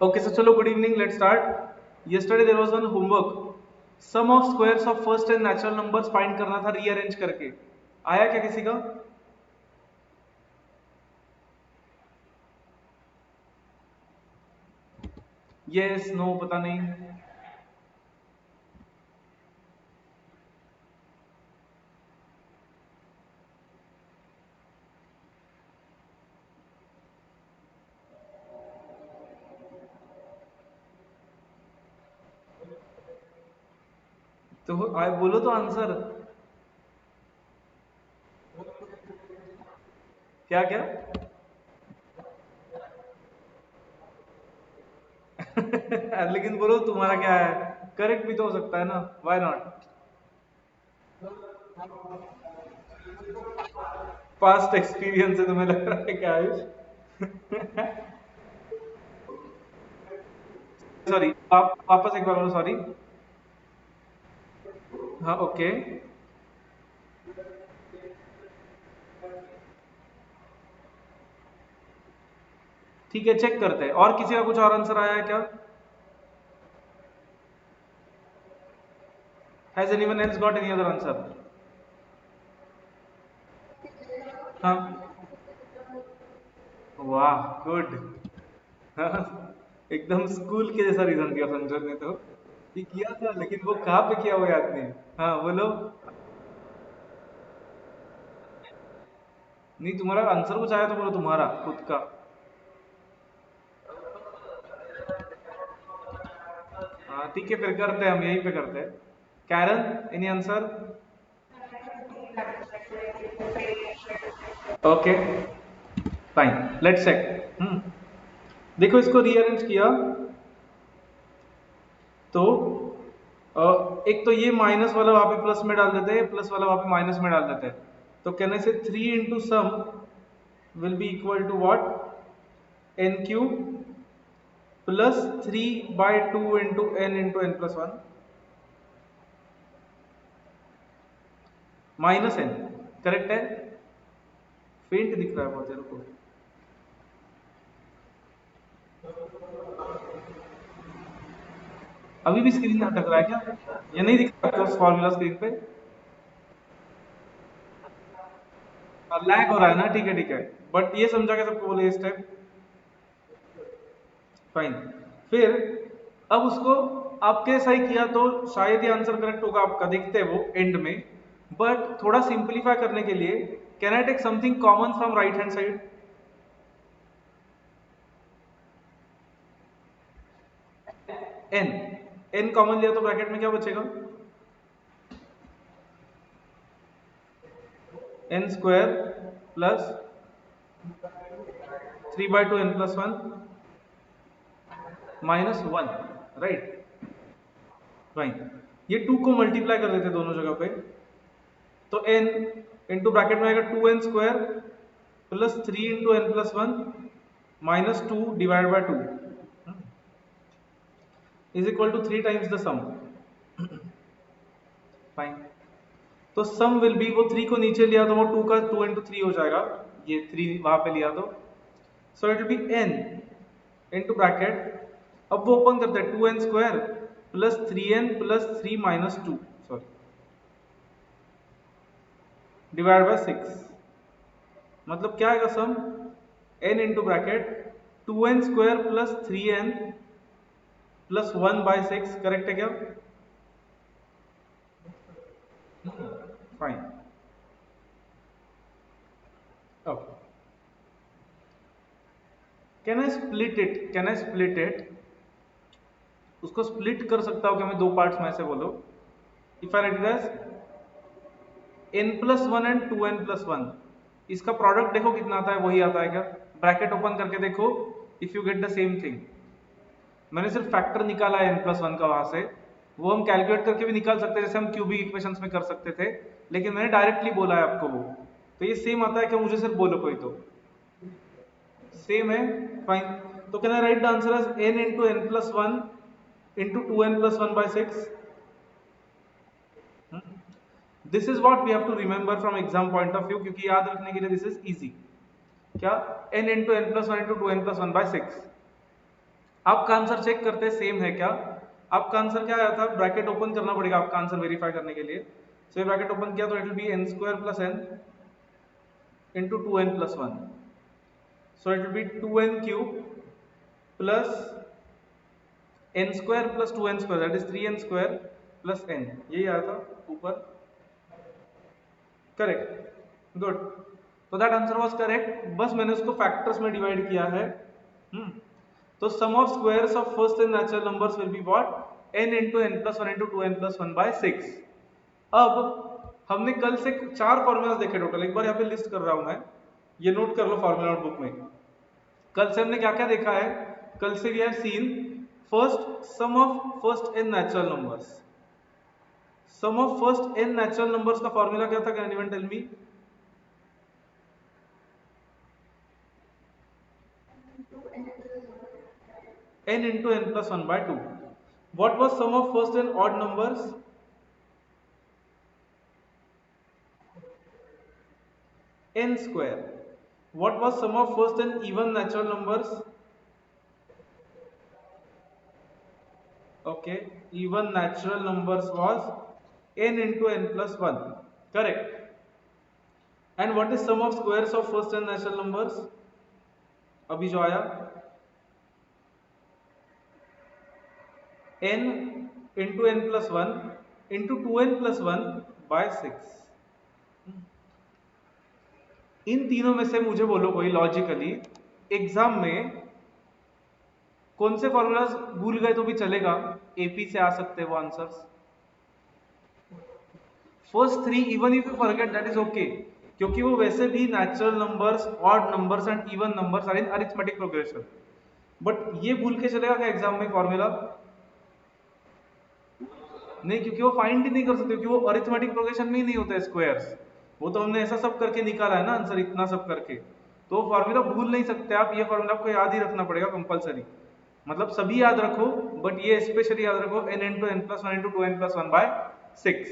Okay, so chalo, good evening. Let's start. Yesterday there was one homework. Sum of squares of first and natural numbers find करना था rearrange करके. आया क्या किसी का? Yes, no, पता नहीं. तो आए बोलो तो आंसर. क्या क्या? लेकिन बोलो तुम्हारा क्या है? करेक्ट भी तो हो सकता है ना? Why not? पास्ट एक्सपीरियंस से तुम्हें लग रहा है क्या आयुष? सॉरी, आप वापस एक बार बोलो. सॉरी. हाँ, ओके. ठीक है, चेक करते हैं. और किसी का कुछ और आंसर आया है क्या? Has anyone else got any other answer? हाँ. वाह, गुड. हाँ, एकदम स्कूल के जैसा रीजन दिया संजय ने तो. ये किया था लेकिन वो कहाँ पे किया वो याद नहीं. हाँ, बोलो. नहीं, तुम्हारा आंसर कुछ आया तो बोलो तुम्हारा खुद का. हाँ, ठीक है, फिर करते हैं, हम यहीं पे करते हैं. Karen, any answer? Okay, fine. Let's check. देखो, इसको रीअरेंज किया तो एक तो ये माइनस वाला वहां पे प्लस में डाल देते हैं, प्लस वाला वहां पे माइनस में डाल देते हैं. तो कहने से 3 into sum will be equal to what? N cube plus 3/2 into n plus one minus n. Correct है? फेंट दिख रहा है बहुत, तेरे को? अभी भी स्क्रीन में अटक रहा है क्या? ये नहीं दिख रहा आपको फॉर्मूला स्क्रीन पे? लैग हो रहा है ना? ठीक है, ठीक है. बट ये समझा के सबको बोले इस टाइप. फाइन. फिर अब उसको आपके सही किया तो शायद ये आंसर करेक्ट होगा आपका, देखते हैं वो एंड में. बट थोड़ा सिंपलीफाई करने के लिए can I take something common from right hand side? N. N common लिया तो ब्रैकेट में क्या बचेगा? N square plus 3/2 n+1 -1. Right. Fine. ये 2 को मल्टीप्लाई कर देते दोनों जगह पे. तो n इंटू ब्रैकेट में आएगा 2n² plus 3 × n+1 -2 divide by 2 is equal to 3 times the sum. Fine. तो सम विल बी, वो 3 को नीचे लिया तो वो 2 का 2 इंटू 3 हो जाएगा. ये 3 वहां पे लिया तो सो it will be n into bracket. अब वो ओपन करते हैं 2n² plus 3n plus 3 -2, sorry, divide by 6. मतलब क्या आएगा सम? n into bracket 2n² plus 3n plus 1/6. Correct है क्या? Fine. Okay. Can I split it? उसको स्प्लिट कर सकता हूँ क्या मैं दो पार्ट्स में? से बोलो. If I write it as n+1 and 2n+1, इसका प्रोडक्ट देखो कितना आता है, वही आता है क्या? ब्रैकेट ओपन करके देखो. If you get the same thing. मैंने सिर्फ फैक्टर निकाला है n+1 का वहां से. वो हम कैलकुलेट करके भी निकाल सकते हैं, जैसे हम क्यूबिक इक्वेशंस में कर सकते थे, लेकिन मैंने डायरेक्टली बोला है आपको वो. तो ये सेम आता है क्या? मुझे सिर्फ बोलो कोई तो. सेम है. फाइन. तो can I write the answer as n into n+1 into 2n+1/6? This is what we have to remember from exam point of view, क्योंकि याद रखने के लिए दिस इज इजी. क्या? n into n+1 into 2n+1/6. आपका answer check करते हैं same है क्या। आपका आंसर क्या आया था, ब्रैकेट ओपन करना पड़ेगा आपका आंसर वेरीफाई करने के लिए। सो ये ब्रैकेट ओपन किया तो it will be n square plus n into 2n plus 1। So it will be 2n cube plus n square plus 2n square that is 3n square plus n, यही आया था ऊपर। Correct, good. तो that answer was correct, बस मैंने उसको factors में divide किया है। तो sum of squares of first and natural numbers will be what, n into n plus 1 into 2n plus 1 by 6। अब हमने कल से 4 फॉर्मूलाज देखे टोटल, एक बार यहाँ पे लिस्ट कर रहा हूं मैं, ये नोट कर लो फॉर्मूला नोटबुक में। कल से हमने क्या क्या देखा है, कल से we have seen first sum of first n natural numbers. Sum of first n natural numbers का फॉर्मूला क्या था, can anyone tell me? n into n plus 1 by 2. What was sum of first and odd numbers? N square. What was sum of first and even natural numbers? Okay, even natural numbers was n into n plus 1. Correct. And what is sum of squares of first and natural numbers? अभी जो आया n into n plus 1 into 2n plus 1 by 6। इन तीनों में से मुझे बोलो कोई logically exam में कौन से फॉर्मूलाज भूल गए तो भी चलेगा, एपी से आ सकते हैं वो answers. First 3 even if you forget that is okay, क्योंकि वो वैसे भी natural numbers, odd numbers and even numbers are in arithmetic progression. But ये भूल के चलेगा क्या एग्जाम में फॉर्मूला? नहीं, क्योंकि वो फाइंड ही नहीं कर सकते, क्योंकि वो अरिथमेटिक प्रोग्रेशन में ही नहीं होता है स्क्वायर्स। वो तो हमने ऐसा सब करके निकाला है ना आंसर, इतना सब करके, तो फॉर्मूला भूल नहीं सकते आप। ये फॉर्मूला आपको याद ही रखना पड़ेगा कंपलसरी, मतलब सभी याद रखो बट ये स्पेशली याद रखो n into n plus 1 into 2n plus 1 by 6।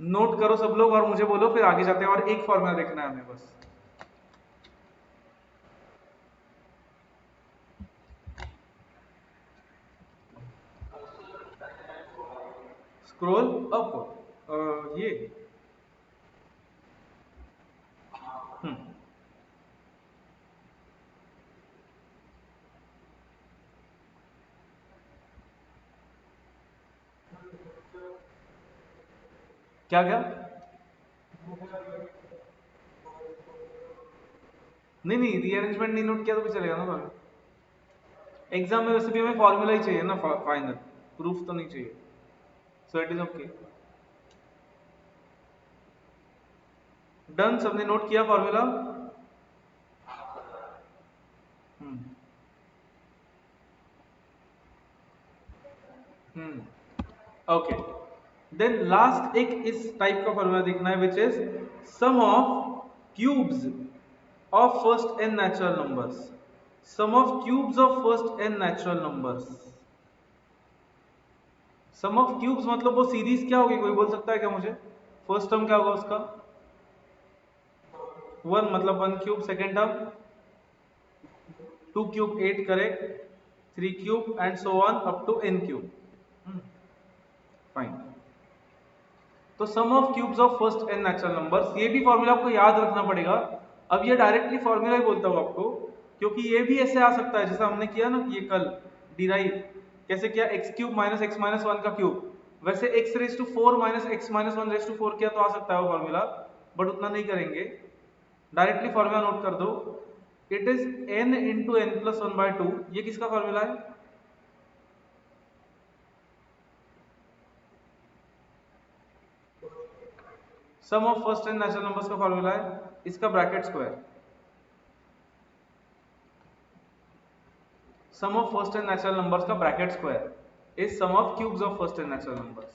Note करो सब लोग और मुझे बोलो, फिर आगे जाते हैं और एक फॉर्मूला देखना है हमें बस। स्क्रॉल अप, ये हम्म क्या क्या? नहीं नहीं, रीअरेंजमेंट नहीं नोट किया तो भी चलेगा ना भाई। एग्जाम में वैसे भी हमें फॉर्मूला ही चाहिए ना, फाइनल प्रूफ तो नहीं चाहिए। So it is okay. Done, सबने नोट किया फॉर्मूला? ओके, देन लास्ट एक इस टाइप का फॉर्मूला देखना है which is sum of cubes of first n natural numbers. Sum of cubes of first n natural numbers. Sum of cubes मतलब वो series क्या होगी, कोई बोल सकता है क्या मुझे? फर्स्ट टर्म क्या होगा उसका? 1 मतलब 1 cube, second term 2 cube 8 correct, 3 cube and so on up to n cube. Fine. तो sum of cubes of first n natural numbers, ये भी फॉर्मूला आपको याद रखना पड़ेगा। अब ये डायरेक्टली फॉर्मूला ही बोलता हूँ आपको, क्योंकि ये भी ऐसे आ सकता है जैसा हमने किया ना ये कल डिराइव कैसे किया, x cube minus x minus 1 का क्यूब, वैसे x raise to 4 minus x minus 1 raise to 4 किया तो आ सकता है वो फॉर्मूला, बट उतना नहीं करेंगे। डायरेक्टली फॉर्मूला नोट कर दो, it is n into n plus 1 by 2। ये किसका फॉर्मूला है? Sum of first and natural numbers का फॉर्मूला है, इसका bracket square. Sum of first and natural numbers का bracket square is sum of cubes of first and natural numbers.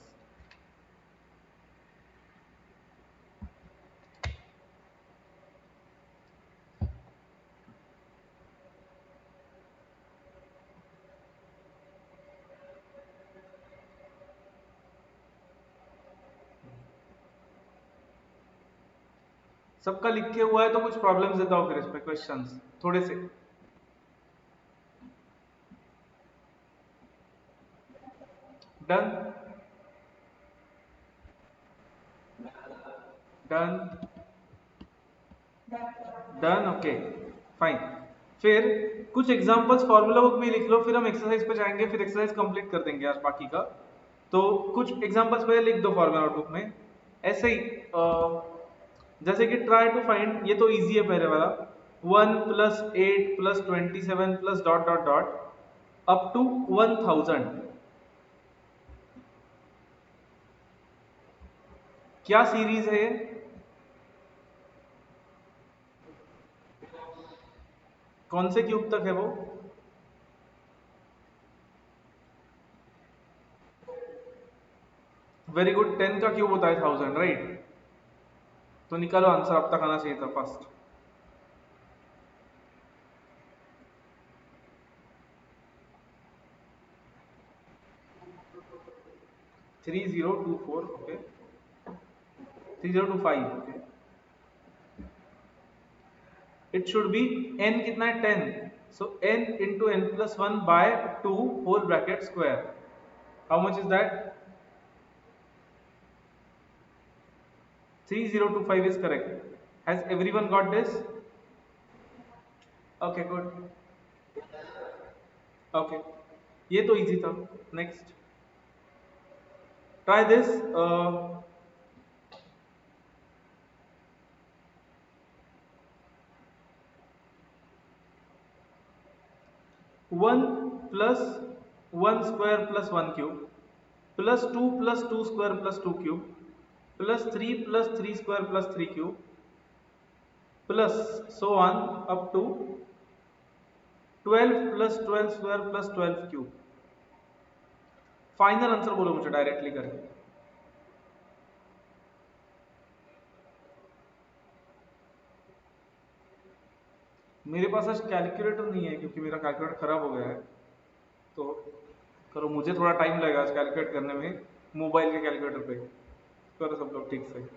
सबका लिख के हुआ है तो कुछ प्रॉब्लम्स देता हूँ फिर इस पे क्वेश्चंस थोड़े से। Done done done okay fine. फिर कुछ एग्जांपल्स फार्मूला बुक में लिख लो, फिर हम एक्सरसाइज पे जाएंगे, फिर एक्सरसाइज कंप्लीट कर देंगे आज बाकी का। तो कुछ एग्जांपल्स पहले लिख दो फार्मूला बुक में ऐसे ही। जैसे कि ट्राई टू फाइंड, ये तो इजी है पहले वाला, 1 plus 8 plus 27 plus dot dot dot up to 1000। क्या सीरीज है ये? कौन से क्यूब तक है वो? वेरी गुड, 10 का क्यूब होता है 1000, राइट? तो निकालो आंसर, अब तक आना चाहिए था first. 3024, okay, 3025, okay. It should be n कितना है 10, so n into n plus 1 by 2 whole bracket square. How much is that? 3025 is correct. Has everyone got this? Okay, good. Okay, ये तो easy था। Next, try this. 1 plus 1 square plus 1 cube plus 2 plus 2 square plus 2 cube plus 3 plus 3 square plus 3 cube plus so on up to 12 plus 12 square plus 12 cube। Final answer बोलो मुझे directly करके। मेरे पास आज calculator नहीं है क्योंकि मेरा कैलकुलेटर खराब हो गया है, तो करो, मुझे थोड़ा टाइम लगेगा आज कैलकुलेट करने में मोबाइल के कैलकुलेटर पे। करो सब लोग ठीक से।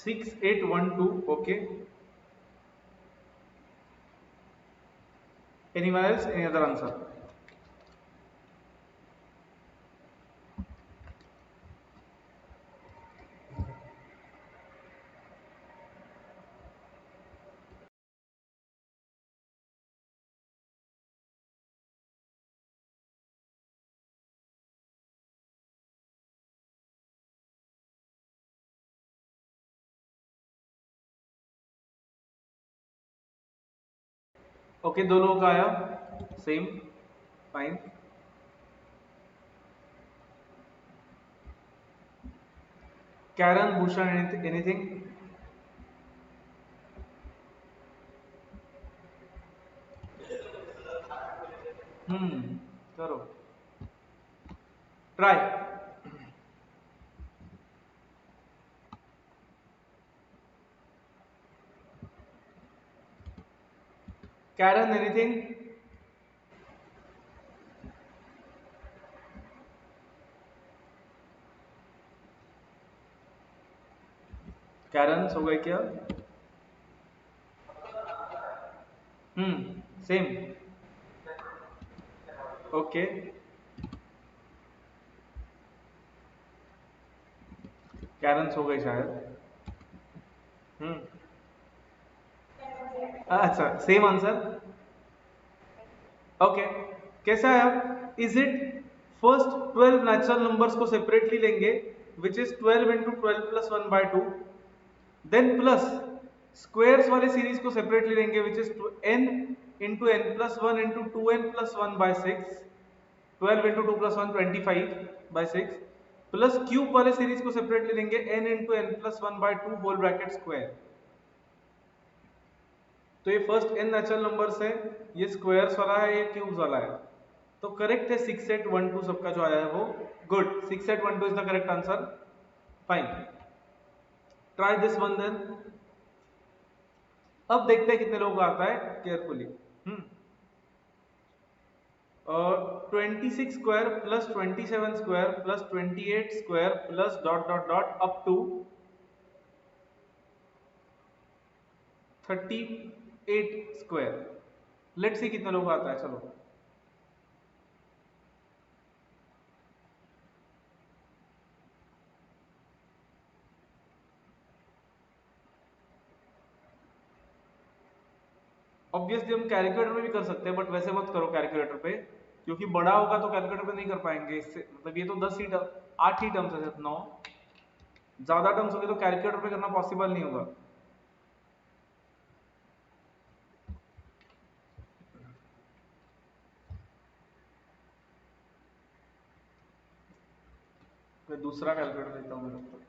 6812, okay. Anyone else? Any other answer? Okay, दो लोगों का आया same, fine. Karan, Bhushan, anything? करो, ट्राई। कैरन, एनीथिंग? कैरन हो गए क्या? Same, okay. कैरन हो गए शायद। हम्म अच्छा, सेम आंसर, ओके। कैसा है अब? Is it first 12 natural numbers को सेपरेटली लेंगे, which is 12 into 12 plus 1 by 2, then plus squares वाले सीरीज को सेपरेटली लेंगे which is n into n plus one into two n plus one by six, 12 into two plus one 25 by six, plus cube वाले series को separately लेंगे n into n plus one by two whole bracket square. तो ये first n natural numbers है, ये squares वाला है, ये क्यूब्स वाला है। तो करेक्ट है 6812 सबका जो आया है वो good, 6812 is the correct answer. Fine, try this one then. अब देखते हैं कितने लोगों को आता है carefully. 26 square plus 27 square plus 28 square plus dot dot dot up to 38 square. Let's see कितने लोगों को आता है। चलो ऑब्वियसली हम कैलकुलेटर में भी कर सकते हैं, बट वैसे मत करो कैलकुलेटर पे, क्योंकि बड़ा होगा तो कैलकुलेटर पे नहीं कर पाएंगे। इससे मतलब ये तो 10 ही 8 ही टर्म्स है, सिर्फ 9 ज्यादा टर्म्स होंगे तो कैलकुलेटर पे करना पॉसिबल नहीं होगा। मैं दूसरा कैलकुलेटर लेता हूँ मैं।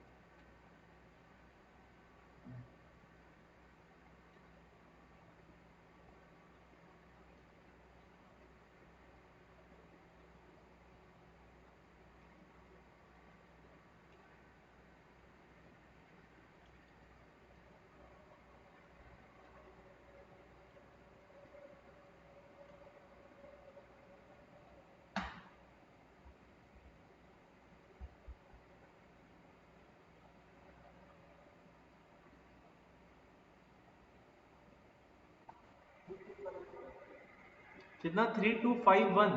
कितना 3251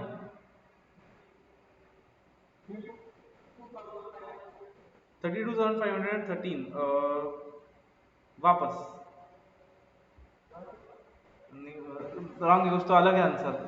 32,513 वापस रॉन्ग है, कुछ तो अलग है answer.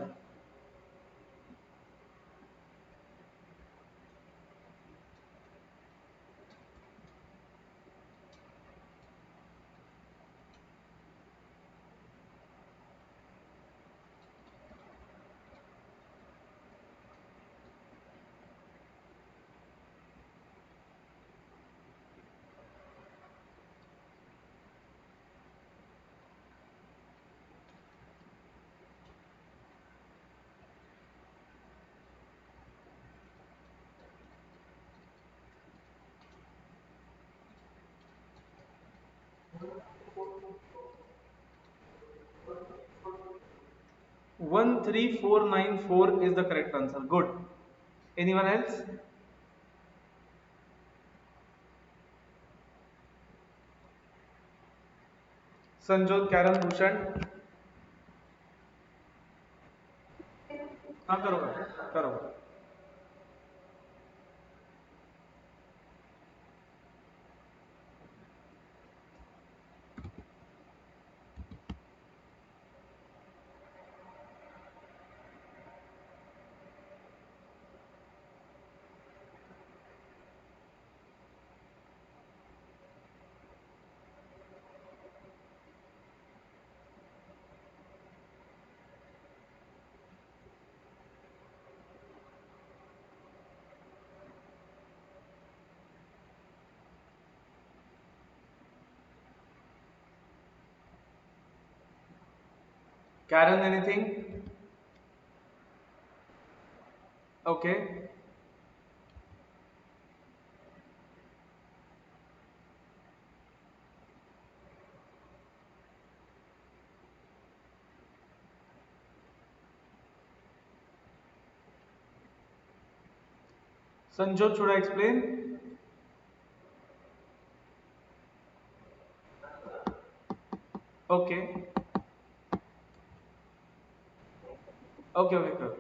One 3494 is the correct answer. Good. Anyone else? Sanjot, Karan, Bhushan. हाँ करो करो। Karen, anything? Okay. Sanjot, should I explain? Okay. Okay, okay, good.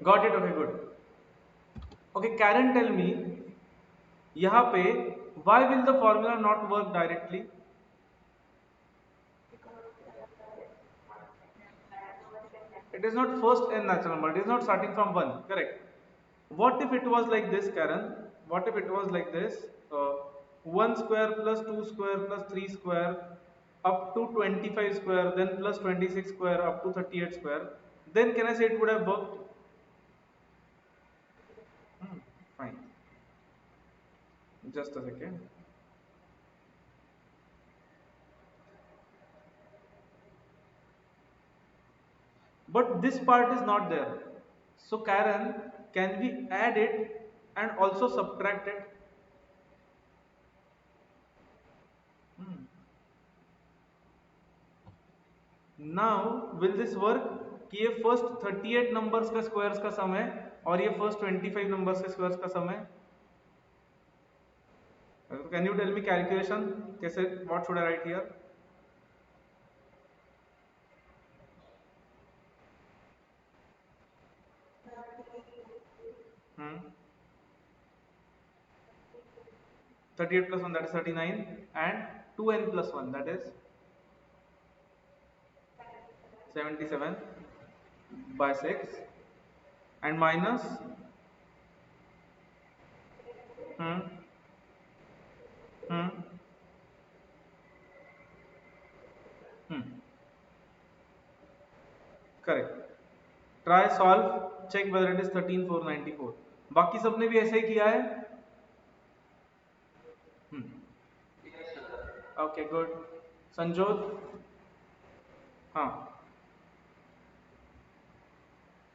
Got it? Okay good. Okay Karan tell me, यहाँ पे why will the formula not work directly? It is not first n natural number, it is not starting from 1, correct? What if it was like this, Karen? What if it was like this? 1 square plus 2 square plus 3 square up to 25 square, then plus 26 square up to 38 square. Then can I say it would have worked? Fine. Just a second. But this part is not there. So Karen, can we add it and also subtract it? Now will this work कि ये first 38 numbers का squares का sum है और ये first 25 numbers के squares का sum है? Can you tell me calculation कैसे, what should I write here? Hmm. 38 plus 1, that is 39, and 2n plus 1, that is 77 by 6, and minus hmm, hmm, hmm. Correct. Try solve, check whether it is 13494. बाकी सबने भी ऐसे ही किया है. Okay good. Sanjyot, हाँ.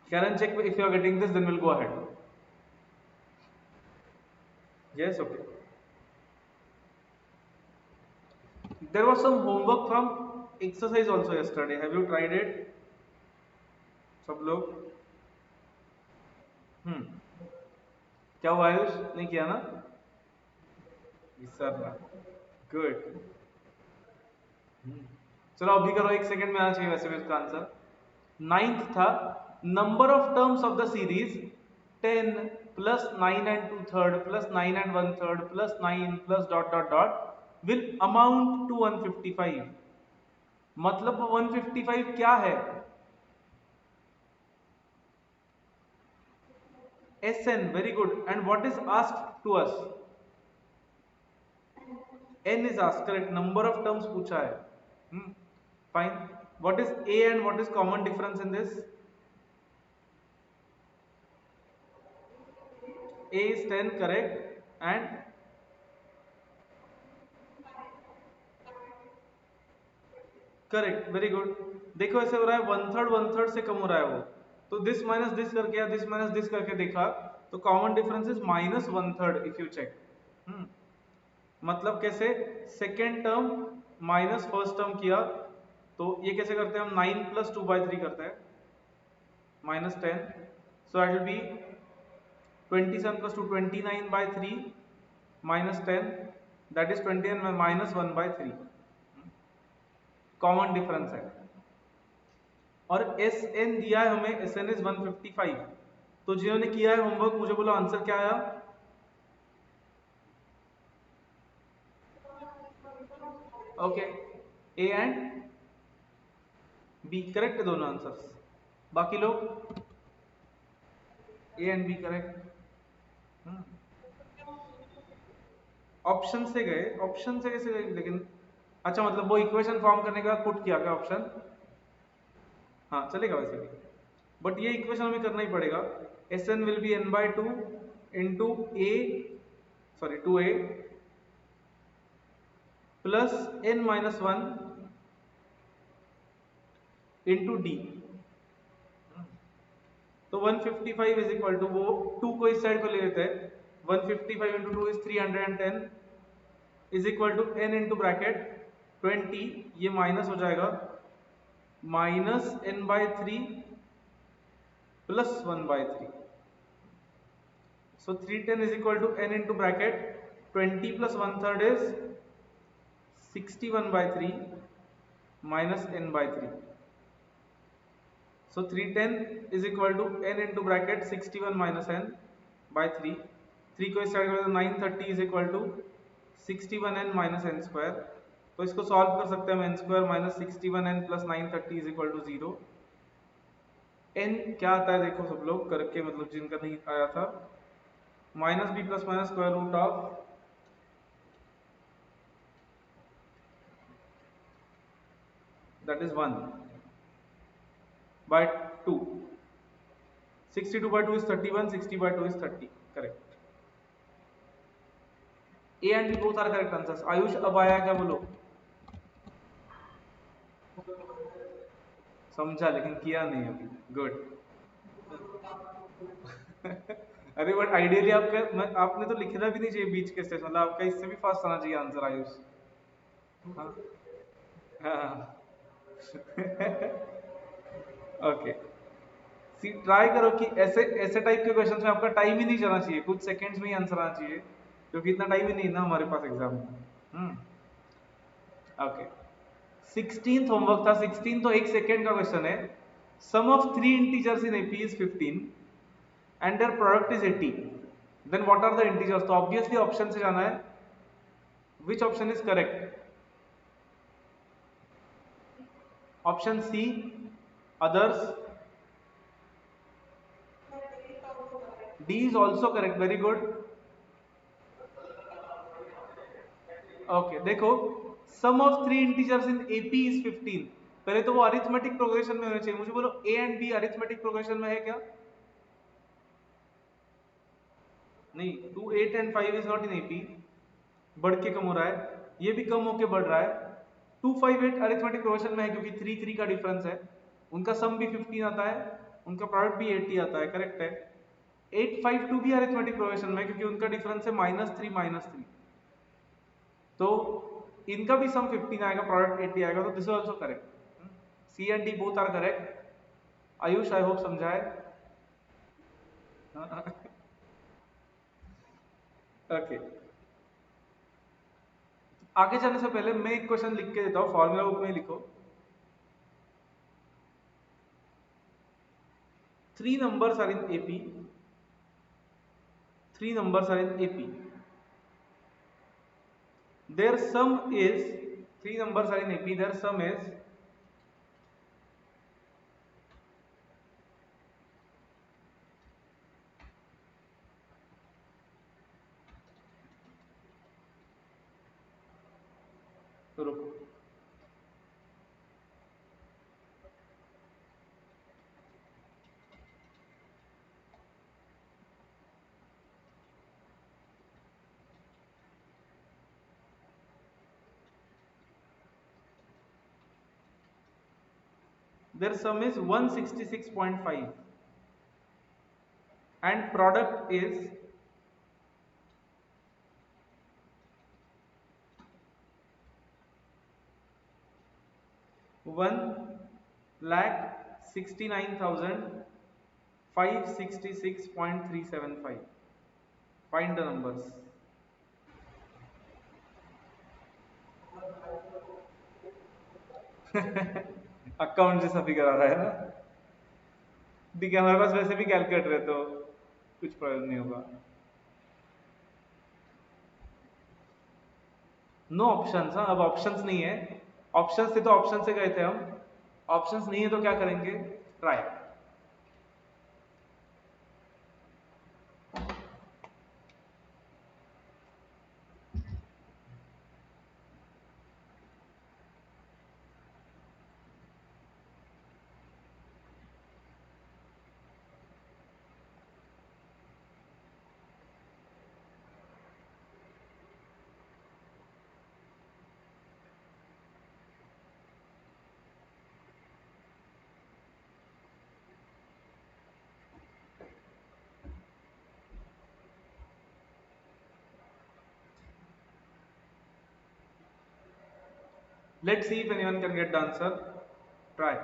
Karen, check if you are getting this, then we'll go ahead. Yes, okay. There was some homework from exercise also yesterday. Have you tried it? सब लोग? क्या हुआ आयुष, नहीं किया ना? विसर रहा. गुड. चलो अभी करो, एक सेकंड में आना चाहिए वैसे भी उसका आंसर. नाइन्थ था, number of terms of the series 10 plus 9 and 2/3 plus 9 and 1/3 plus 9 plus dot dot dot will amount to 155. मतलब 155 क्या है? Sn. Very good. And what is asked to us? N is asked, correct. Number of terms पूछा है. Fine. What is A and what is common difference in this? A is 10, correct. And correct, very good. देखो ऐसे हो रहा है, 1/3 से कम हो रहा है वो, तो दिस माइनस दिस करके या दिस माइनस दिस करके देखा तो common difference is -1/3 if you check. मतलब कैसे? Second term minus first term किया तो ये कैसे करते हैं हम? 9 plus 2/3 करते हैं, -10. सो it will B 27 plus 2 29/3 -10, that is 20 and -1/3. Common difference है. और एस एन दिया है हमें, एस एन इज 155. तो जिन्होंने किया है होमवर्क मुझे बोलो आंसर क्या आया? Okay, A and B correct है दोनों आंसर्स. बाकी लोग A and B correct. Option से गए, ऑप्शन से कैसे गए लेकिन? अच्छा, मतलब वो इक्वेशन फॉर्म करने के बाद पुट किया क्या ऑप्शन? हाँ चलेगा वैसे भी, बट ये इक्वेशन हमें करना ही पड़ेगा. S n will be n/2 into a, sorry 2a plus n-1 into d. तो 155 इज इक्वल टू, वो 2 को इस साइड को ले लेते हैं, 155 into 2 is 310 is equal to n into bracket 20, ये माइनस हो जाएगा, -n/3 plus 1/3. So 310 is equal to n into bracket 20 plus 1/3 is 61/3 minus n/3. So 310 is equal to n into bracket 61 minus n by 3. 3 को इस side में, 930 is equal to 61n minus n square. तो इसको solve कर सकते हैं हम, n square minus 61n plus 930 is equal to 0. n क्या आता है देखो सब लोग करके, मतलब जिनका नहीं आया था, minus b plus minus square root of that is 1 by 2. 62 by 2 is 31, 60 by 2 is 30. Correct. A and B both are correct answers. Ayush अब आया क्या बोलो? समझा लेकिन किया नहीं अभी. गुड. अरे बट आइडियली आपने तो लिखना भी नहीं चाहिए बीच के स्टेज, मतलब आपका इससे भी फास्ट आना चाहिए आंसर आयुष. हाँ. ओके. सी ट्राई करो कि ऐसे ऐसे टाइप के क्वेश्चंस में आपका टाइम ही नहीं जाना चाहिए, कुछ सेकंड्स में ही आंसर आना चाहिए, क्योंकि इतना टाइम ही नहीं ना हमारे पास एग्जाम में. ओके. 16th होमवर्क था. 16 तो 1 सेकेंड का क्वेश्चन है. Sum of 3 integers in AP is 15 and their product is 80. Then what are the integers? तो ऑब्वियसली ऑप्शन से जाना है. Which option is correct? Option C, others. D is also correct. Very good. Okay, देखो, sum of 3 integers in AP is 15. पहले तो वो arithmetic progression में होने चाहिए. मुझे बोलो A and B arithmetic progression में है क्या? नहीं. 2, 8 and 5 is not in AP. बढ़ के कम हो रहा है, ये भी कम होके बढ़ रहा है. 2, 5, 8 अरिथमेटिक प्रोग्रेशन में है क्योंकि 3, 3 का डिफरेंस है. उनका सम भी 15 आता है, उनका प्रोडक्ट भी 80 आता है. करेक्ट है. 8, 5, 2 भी अरिथमेटिक प्रोग्रेशन में क्योंकि उनका डिफरेंस है -3 -3. तो इनका भी सम 15 आएगा, प्रोडक्ट 80 आएगा. तो this is also correct. C and D both are correct. Ayush I hope समझाए. ओके. आगे जाने से पहले मैं एक क्वेश्चन लिख के देता हूं, फॉर्मूला बुक में लिखो. 3 numbers are in AP. 3 numbers are in AP. Their sum is, 3 numbers are in AP, their sum is तो रुको. Their sum is 166.5 and product is 1,69,566.375. Find the numbers. Account जैसा figure आ रहा है ना. ठीक है, हमारे पास वैसे भी कैलकुलेटर है तो कुछ प्रॉब्लम नहीं होगा. No options. हाँ, अब ऑप्शंस नहीं है. ऑप्शंस थे तो ऑप्शन से गए थे हम. ऑप्शंस नहीं है तो क्या करेंगे? Try. Let's see if anyone can get the answer. Try.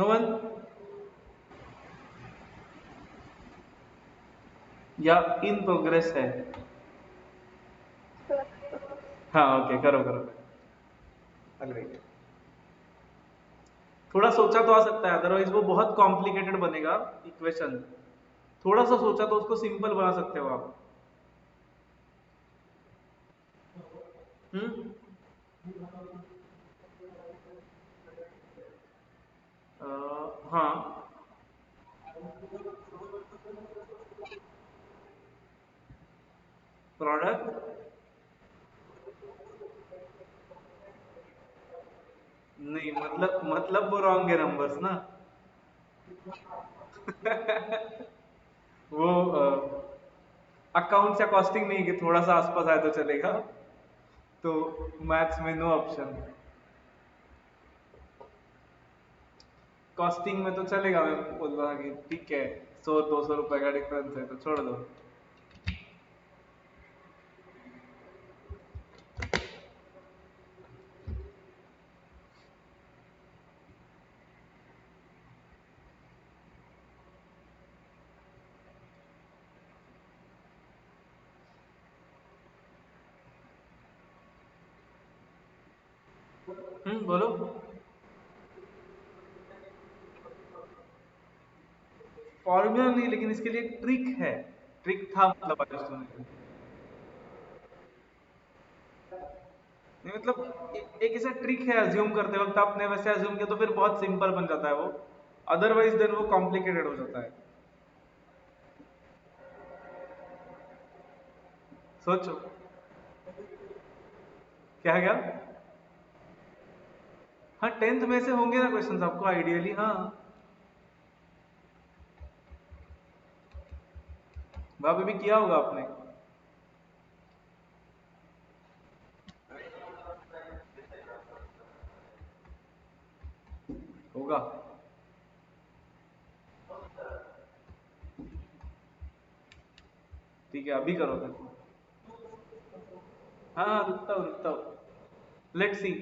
No one, या इन प्रोग्रेस है? हाँ ओके, करो करो। अरे थोड़ा सोचा तो आ सकता है, अदरवाइज वो बहुत कॉम्प्लिकेटेड बनेगा इक्वेशन। थोड़ा सा सोचा तो उसको सिंपल बना सकते हो आप। हम्म। हाँ। प्रोडक्ट नहीं, मतलब वो रॉन्ग है नंबर्स ना। वो अकाउंट्स या कॉस्टिंग नहीं कि थोड़ा सा आसपास आए तो चलेगा। तो मैथ्स में नो ऑप्शन। कॉस्टिंग में तो चलेगा, मैं बोल रहा कि ठीक है, 100-200 रुपए का डिफरेंस है तो छोड़ दो। बोलो। फॉर्मूला नहीं, लेकिन इसके लिए ट्रिक है। ट्रिक था मतलब आज सुनने। नहीं मतलब एक ऐसा ट्रिक है, अज्यूम करते वक्त आपने वैसे अज्यूम किया तो फिर बहुत सिंपल बन जाता है वो। अदरवाइज देन वो कॉम्प्लिकेटेड हो जाता है। सोचो। क्या क्या? हाँ, 10th में से होंगे ना क्वेश्चंस आपको आइडियली, हाँ। वहां पे भी किया होगा आपने। होगा। ठीक है, अभी करो फिर। हाँ हाँ, रुकता हूँ रुकता हूँ। Let's see.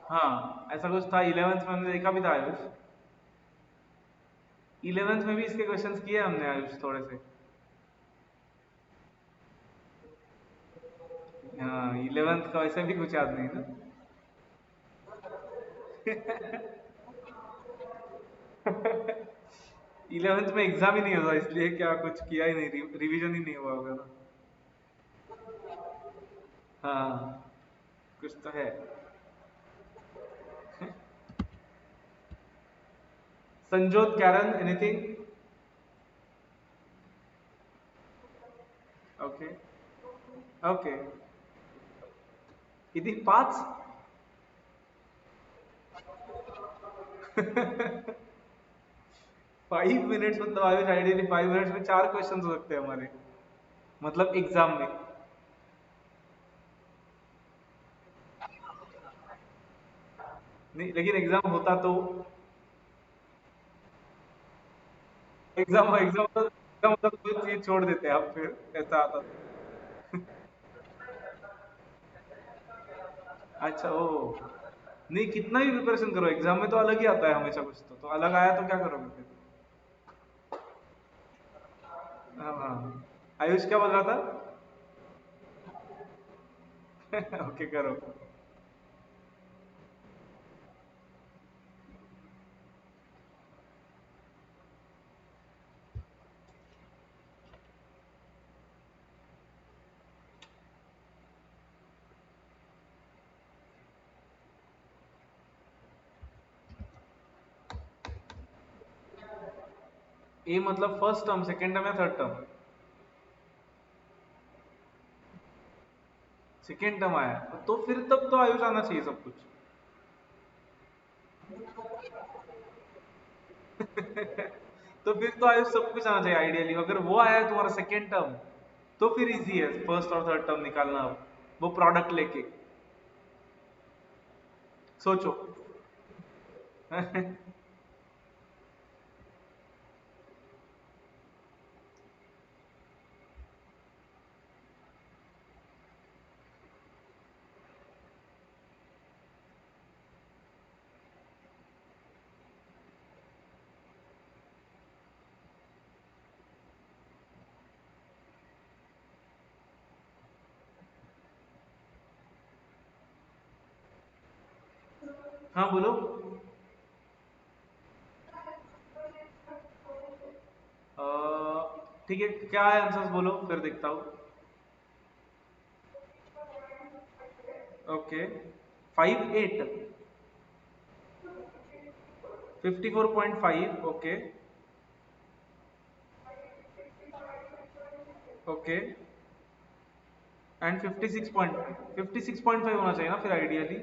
हाँ, ऐसा कुछ था 11th में, हमने देखा भी था आयुष। 11th में भी इसके क्वेश्चंस किए हमने आयुष थोड़े से। हाँ, 11th का वैसे भी कुछ याद नहीं ना। 11th में एग्जाम ही नहीं हुआ, इसलिए क्या कुछ किया ही नहीं, रिवीजन ही नहीं हुआ होगा ना। हाँ, कुछ तो है। Sanjot Karan anything? Okay okay. कितनी, 5? 5 मिनट्स मतलब आयुष, आइडियली 5 मिनट्स में 4 क्वेश्चन हो सकते हैं हमारे, मतलब एग्जाम में। नहीं लेकिन एग्जाम होता तो। एग्जाम होता तो कोई चीज छोड़ देते आप, फिर ऐसा आता तो। अच्छा ओ। नहीं, कितना भी प्रिपरेशन करो एग्जाम में तो अलग ही आता है हमेशा कुछ तो अलग आया तो क्या करोगे फिर? हाँ हाँ। आयुष क्या बोल रहा था? ओके, करो। ए मतलब फर्स्ट टर्म, सेकेंड टर्म या थर्ड टर्म? सेकेंड टर्म आया तो फिर तब तो आयुष आना चाहिए सब कुछ। तो फिर तो आयुष सब कुछ आना चाहिए आइडियली। अगर वो आया है तुम्हारा सेकेंड टर्म तो फिर इजी है फर्स्ट और थर्ड टर्म निकालना। अब वो प्रोडक्ट लेके सोचो। हाँ बोलो। ठीक है, क्या है आंसर्स बोलो फिर देखता हूँ। ओके, 5 8, 54.5। Okay okay. एंड 56.5 होना चाहिए ना फिर आइडियली,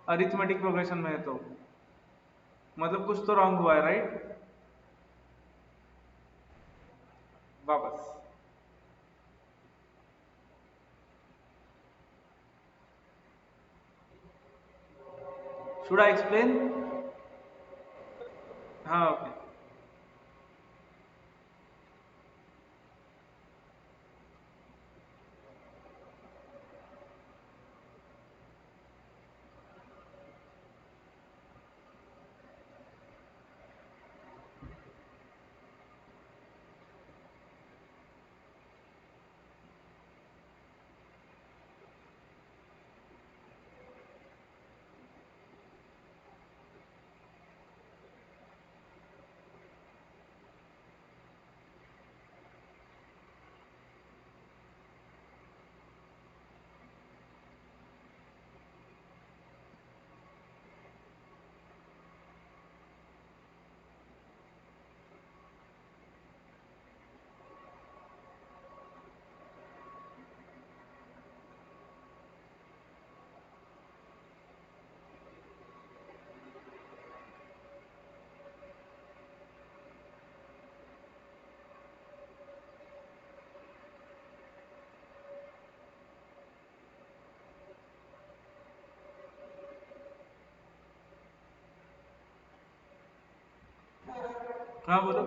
अरिथमेटिक प्रोग्रेशन में है तो। मतलब कुछ तो रॉन्ग हुआ है, राइट? वापस। Should I explain? हाँ ओके। हाँ बोलो।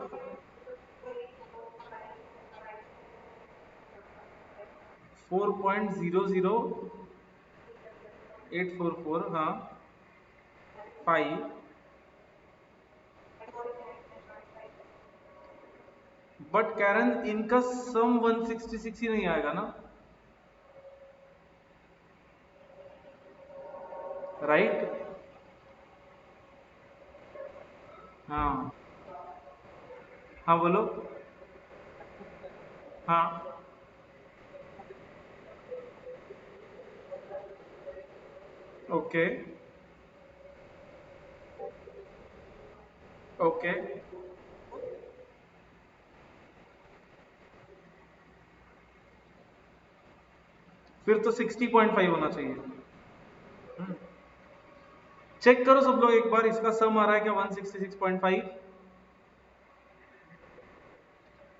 4.00844, हाँ। 5। बट कैरन इनका सम 166 ही नहीं आएगा ना, राइट? हाँ हाँ बोलो। हाँ ओके ओके। फिर तो 60.5 होना चाहिए। चेक करो सब लोग एक बार, इसका सम आ रहा है क्या 166.5?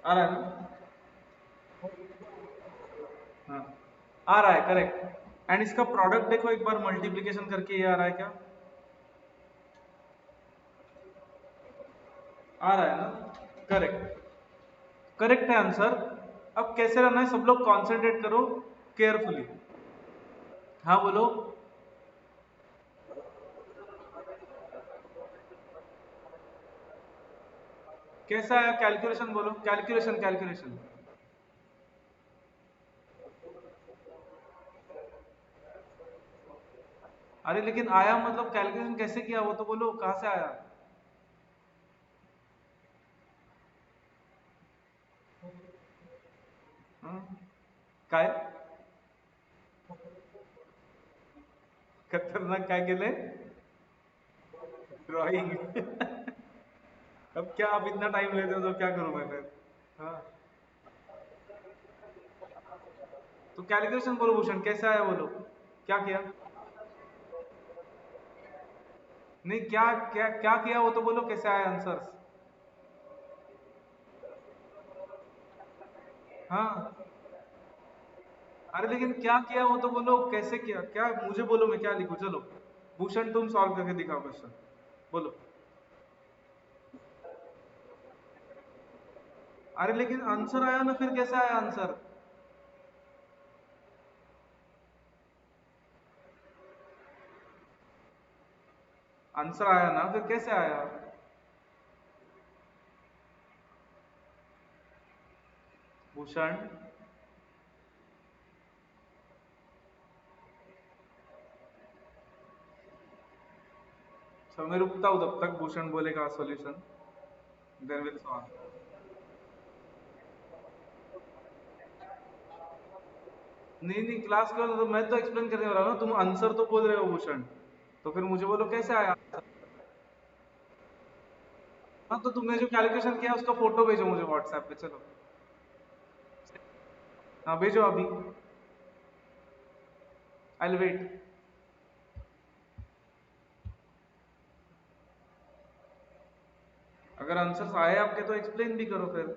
आ रहा है ना? हाँ आ रहा है, करेक्ट। एंड इसका प्रोडक्ट देखो एक बार, मल्टीप्लीकेशन करके ये आ रहा है क्या? आ रहा है ना? करेक्ट। करेक्ट है आंसर। अब कैसे रहना है, सब लोग कॉन्सेंट्रेट करो केयरफुली। हाँ बोलो। कैसा है कैलकुलेशन, बोलो कैलकुलेशन कैलकुलेशन। अरे लेकिन आया मतलब कैलकुलेशन कैसे किया वो तो बोलो, कहाँ से आया? हाँ? काय खतरनाक काय केलंय? ड्राइंग। अब क्या आप इतना टाइम लेते हो तो क्या करूं मैं फिर? हाँ, तो कैलकुलेशन बोलो भूषण, कैसे आया बोलो, क्या किया? नहीं, क्या क्या क्या किया वो तो बोलो, कैसे आया आंसर्स? हाँ, अरे लेकिन क्या किया वो तो बोलो, कैसे किया, क्या मुझे बोलो, मैं क्या लिखूं, चलो। भूषण तुम सॉल्व करके दिखाओ क्वेश्चन, बोलो। अरे लेकिन आंसर आया ना, फिर कैसे आया आंसर? आंसर आया ना, फिर कैसे आया? भूषण। चलो मैं रुकता हूँ तब तक, भूषण बोलेगा सॉल्यूशन, देन विल सॉल्व। नहीं नहीं, क्लास के तो मैं तो एक्सप्लेन करने वाला हूँ ना, तुम आंसर तो बोल रहे हो भूषण, तो फिर मुझे बोलो कैसे आया। हाँ, तो तुमने जो कैलकुलेशन किया उसका फोटो भेजो मुझे व्हाट्सएप पे, चलो। हाँ भेजो अभी, आई विल वेट। अगर आंसर्स आए आपके तो एक्सप्लेन भी करो फिर।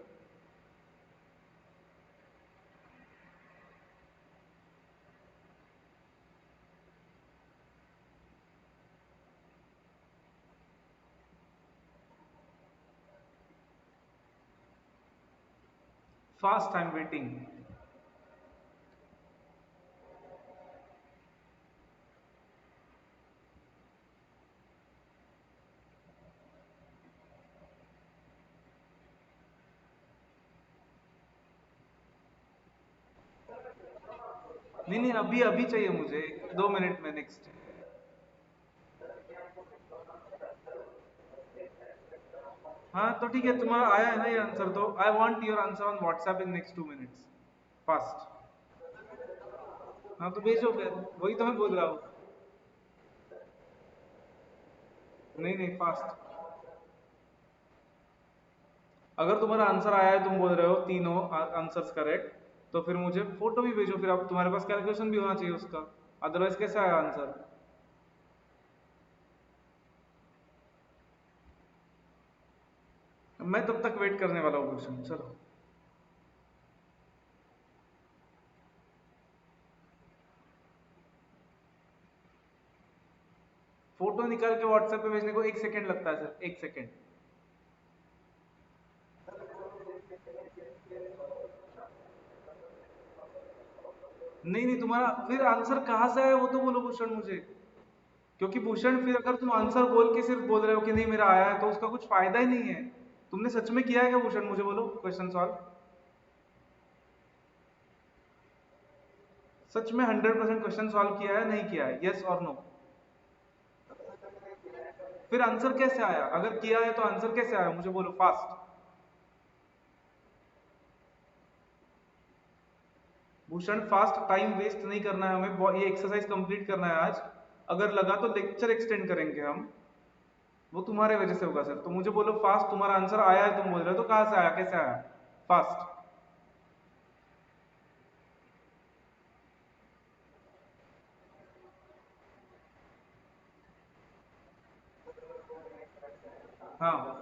Fast, I am waiting. नहीं नहीं, अभी अभी चाहिए मुझे, 2 मिनट में नेक्स्ट। हाँ तो ठीक है, तुम्हारा आया है ना ये आंसर, तो I want your answer on WhatsApp in next 2 minutes, fast. हाँ तो भेजो फिर, वही तो मैं बोल रहा हूँ। नहीं नहीं, फास्ट। अगर तुम्हारा आंसर आया है, तुम बोल रहे हो तीनों आंसर्स करेक्ट, तो फिर मुझे फोटो भी भेजो, फिर अब तुम्हारे पास कैलकुलेशन भी होना चाहिए उसका, अदरवाइज कैसे आया आंसर? मैं तब तक वेट करने वाला हूँ क्वेश्चन, चलो। फोटो निकाल के व्हाट्सएप पे भेजने को 1 सेकंड लगता है सर, 1 सेकंड। नहीं नहीं, तुम्हारा फिर आंसर कहाँ से आया वो तो बोलो भूषण मुझे, क्योंकि भूषण फिर अगर तुम आंसर बोल के सिर्फ बोल रहे हो कि नहीं मेरा आया है, तो उसका कुछ फायदा ही नहीं है। तुमने सच में किया है क्या भूषण, मुझे बोलो क्वेश्चन सॉल्व। सच में 100% क्वेश्चन सॉल्व किया है, नहीं किया है, यस और नो? फिर आंसर कैसे आया, अगर किया है तो आंसर कैसे आया मुझे बोलो fast. Bhushan fast, time waste नहीं करना है हमें, ये एक्सरसाइज कंप्लीट करना है आज। अगर लगा तो लेक्चर एक्सटेंड करेंगे हम, वो तुम्हारे वजह से होगा सर, तो मुझे बोलो फास्ट, तुम्हारा आंसर आया है तुम बोल रहे हो, तो कहां से आया, कैसे आया? फास्ट। हाँ,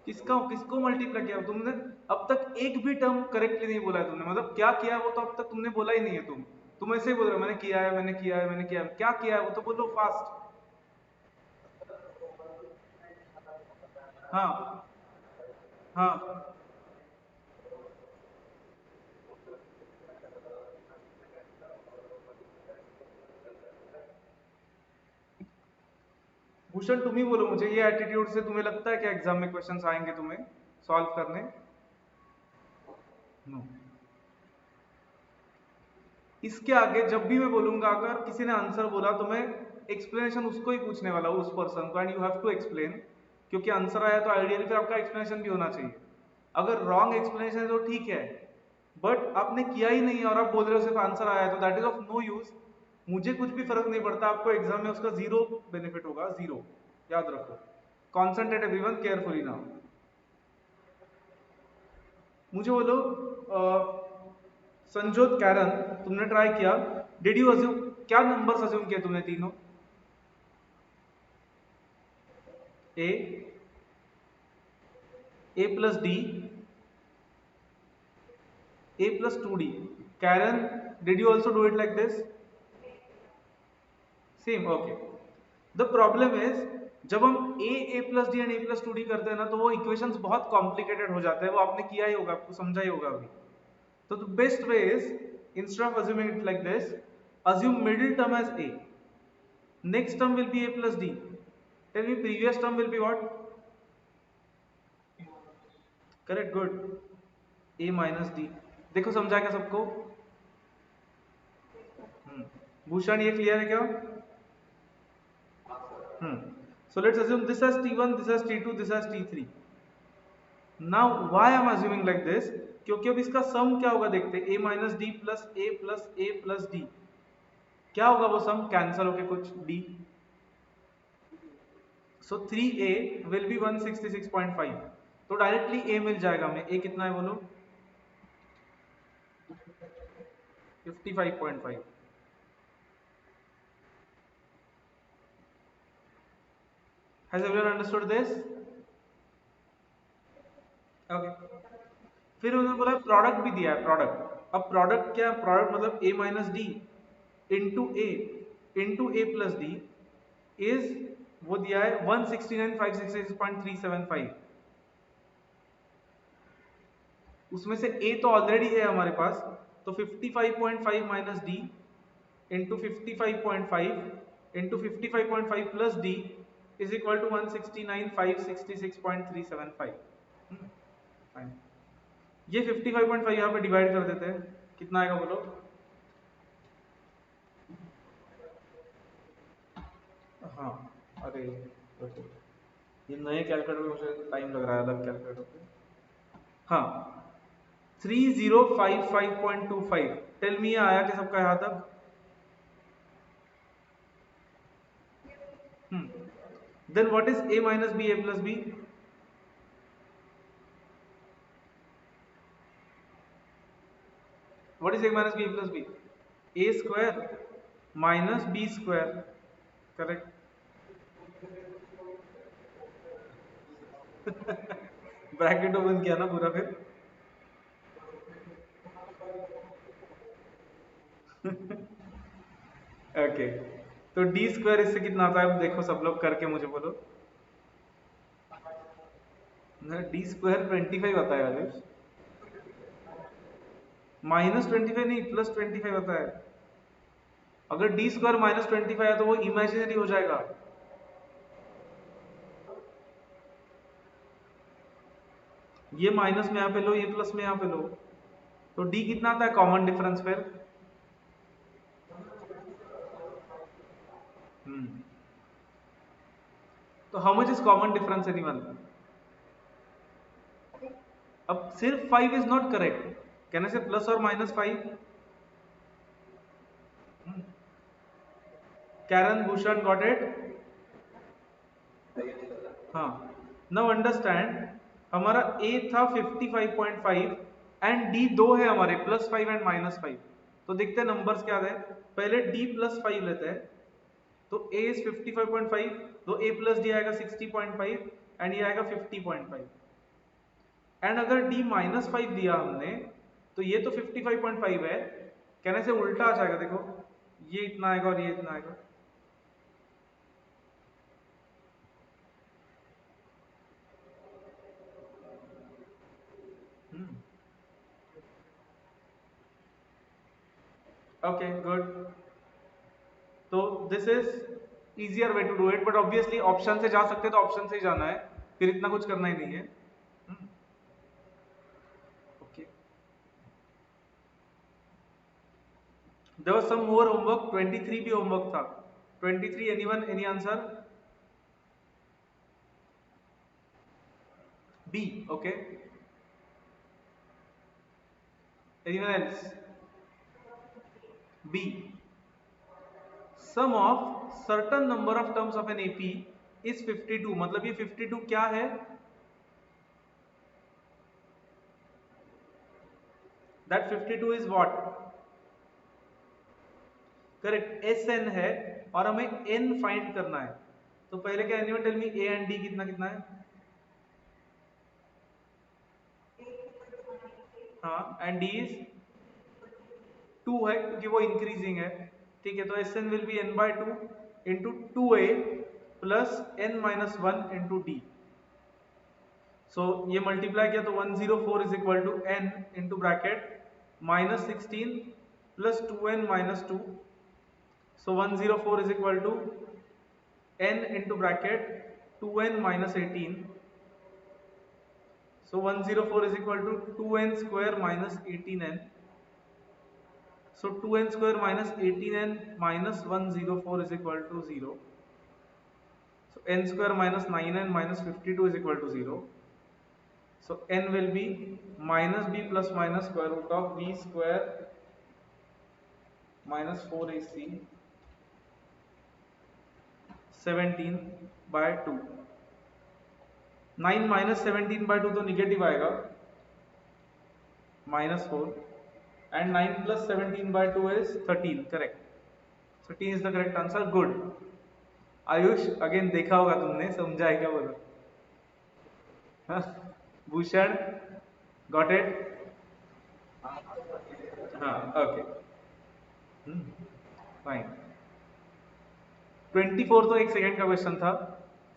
किसका किसको मल्टीप्लाई किया तुमने? अब तक एक भी टर्म करेक्टली नहीं बोला है तुमने, मतलब क्या किया वो तो अब तक तुमने बोला ही नहीं है। तुम ऐसे ही बोल रहे हो मैंने किया है, मैंने किया है, मैंने किया है, क्या किया है वो तो बोलो फास्ट। हाँ हाँ। भूषण तुम ही बोलो मुझे, ये एटीट्यूड से तुम्हें लगता है कि एग्जाम में क्वेश्चंस आएंगे तुम्हें सॉल्व करने? नो। इसके आगे जब भी मैं बोलूंगा, अगर किसी ने आंसर बोला तो मैं एक्सप्लेनेशन उसको ही पूछने वाला हूँ, उस पर्सन को, and you have to explain. क्योंकि आंसर आया तो आइडियली फिर आपका एक्सप्लेनेशन भी होना चाहिए। अगर रॉन्ग एक्सप्लेनेशन है तो ठीक है, बट आपने किया ही नहीं है और आप बोल रहे हो सिर्फ आंसर आया है, तो that is of no use. मुझे कुछ भी फर्क नहीं पड़ता, आपको एग्जाम में उसका जीरो बेनिफिट होगा, जीरो। याद रखो। Concentrate everyone carefully now. मुझे बोलो, संजोत, कैरन, तुमने ट्राई किया, डिड यू अज्यूम, क्या नंबर्स अज्यूम किए तुमने तीनों? A plus d, a plus 2d. Karen, did you also do it like this? Same, okay. The problem is जब हम a plus d and a plus 2d करते हैं ना तो वो इक्वेशंस बहुत कॉम्प्लिकेटेड हो जाते हैं, वो आपने किया ही होगा, आपको समझा ही होगा अभी। तो the best way is instead of assuming it like this, assume middle term as a, next term will be a plus d. Tell me previous term will be what? Correct, good. a minus d. देखो समझा क्या सबको? भूषण ये clear है क्या? So let's assume this as t1, this as t2, this as t3. Now why I am assuming like this? क्योंकि अब इसका सम क्या होगा देखते हैं, a minus d plus a plus d, क्या होगा वो सम? कैंसल होके कुछ d. So 3a will be 166.5. तो डायरेक्टली a मिल जाएगा हमें. a कितना है बोलो? 55.5. Has everyone understood this? Okay. फिर उन्होंने बोला प्रोडक्ट भी दिया है, प्रोडक्ट. अब प्रोडक्ट क्या? प्रोडक्ट मतलब a minus d into A plus d is, वो दिया है 169,566.375. उसमें से a तो ऑलरेडी है हमारे पास, तो 55.5 minus d into 55.5 into 55.5 plus d is equal to 169,566.375. Fine. ये 55.5 यहाँ पे डिवाइड कर देते हैं, कितना आएगा बोलो? हाँ, अरे देखो ये नए कैलकुलेटर में मुझे टाइम लग रहा है, अलग कैलकुलेटर पे. हाँ, 3055.25. टेल मी, आया कि सबका यहाँ तक? Then what is a minus b, a plus b? What is a minus b plus b? A square minus b square. Correct. Bracket open किया ना पूरा फिर. ओके, तो डी स्क्वायर इससे कितना आता है? देखो सब लोग करके मुझे बोलो. डी स्क्वायर 25 आता है आयुष. माइनस 25 नहीं, प्लस 25 आता है. अगर डी स्क्वायर माइनस 25 है तो वो इमेजिनरी हो जाएगा. ये माइनस में यहाँ पे लो, ये प्लस में यहाँ पे लो, तो डी कितना आता है कॉमन डिफरेंस फिर? तो how much is common difference anyone? अब सिर्फ 5 is not correct. Can I say plus और minus 5? Karan, Bhushan, got it? हाँ. नाउ अंडरस्टैंड, हमारा a था 55.5 एंड d दो है हमारे, प्लस 5 एंड माइनस 5. तो देखते हैं नंबर्स क्या है. पहले d प्लस 5 लेते हैं, तो a इज 55.5, तो a प्लस d आएगा 60.5 एंड ये आएगा 50.5. एंड अगर d माइनस 5 दिया हमने तो ये तो 55.5 है, कहने से उल्टा आ जाएगा. देखो ये इतना आएगा और ये इतना आएगा. Okay, good. तो this is easier way to do it, but obviously option से जा सकते तो ऑप्शन से ही जाना है, फिर इतना कुछ करना ही नहीं है. Okay, there was some more homework. 23 भी होमवर्क था. 23, anyone, any answer? B. Okay, anyone else? B. Sum of certain number of terms of an AP is 52. मतलब ये 52 क्या है? That 52 is what? Correct, S n है और हमें N find करना है। तो पहले क्या, anyone tell me a and d कितना कितना है? हाँ, एंड डी इज 2 है क्योंकि वो इंक्रीजिंग है। ठीक है, तो S n will be n by 2 into 2a plus n minus 1 into d. So ये मल्टीप्लाई किया तो 104 is equal to n into bracket minus 16 plus 2n minus 2। So 104 is equal to n into bracket 2n minus 18. So 104 is equal to 2n square minus 18n. So 2n square minus 18n minus 104 is equal to 0. So n square minus 9n minus 52 is equal to 0. So n will be minus b plus minus square root of b square minus 4ac 17 by 2. 9 minus 17 bye 2 तो negative आएगा, -4, and 9 plus 17 by 2 is 13, correct? 13 is the correct answer. Good. Ayush, again देखा होगा तुमने, समझा है क्या बोलो? हाँ? Bhushan, got it? हाँ, ओके, फाइन। 24 तो एक सेकेंड का क्वेश्चन था।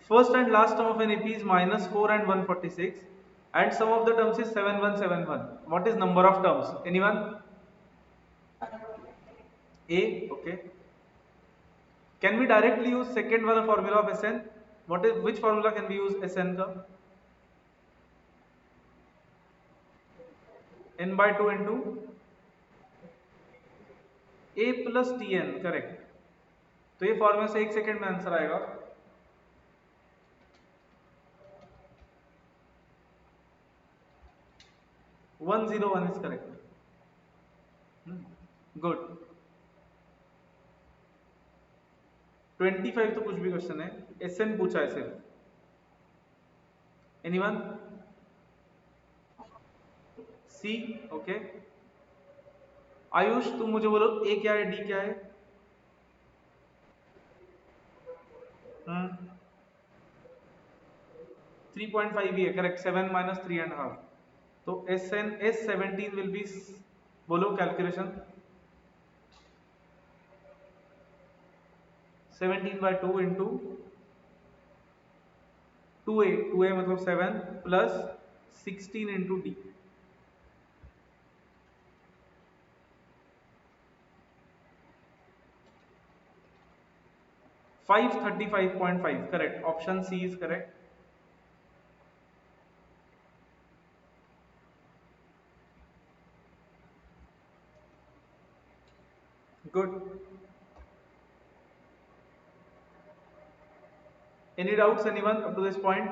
First and last term of an AP is -4 and 146 and sum of the terms is 7171. What is number of terms? Anyone? A, okay. Can we directly use second वाला formula of Sn? What is, which formula can we use Sn का? n by 2 into a plus tn, correct. तो ये formula से एक second में answer आएगा। One zero one is correct. Good. 25 तो कुछ भी क्वेश्चन है, Sn पूछा है सिर्फ। एनीवन? सी, ओके। आयुष, तुम मुझे बोलो ए क्या है, डी क्या है? 3.5 ही है, करेक्ट। 7 माइनस 3.5, तो Sn S17 विल बी, बोलो calculation. 17 by 2 into 2a, 2a मतलब 7 plus 16 into d. 535.5, correct. Option C is correct. Good. Any doubts, anyone up to this point?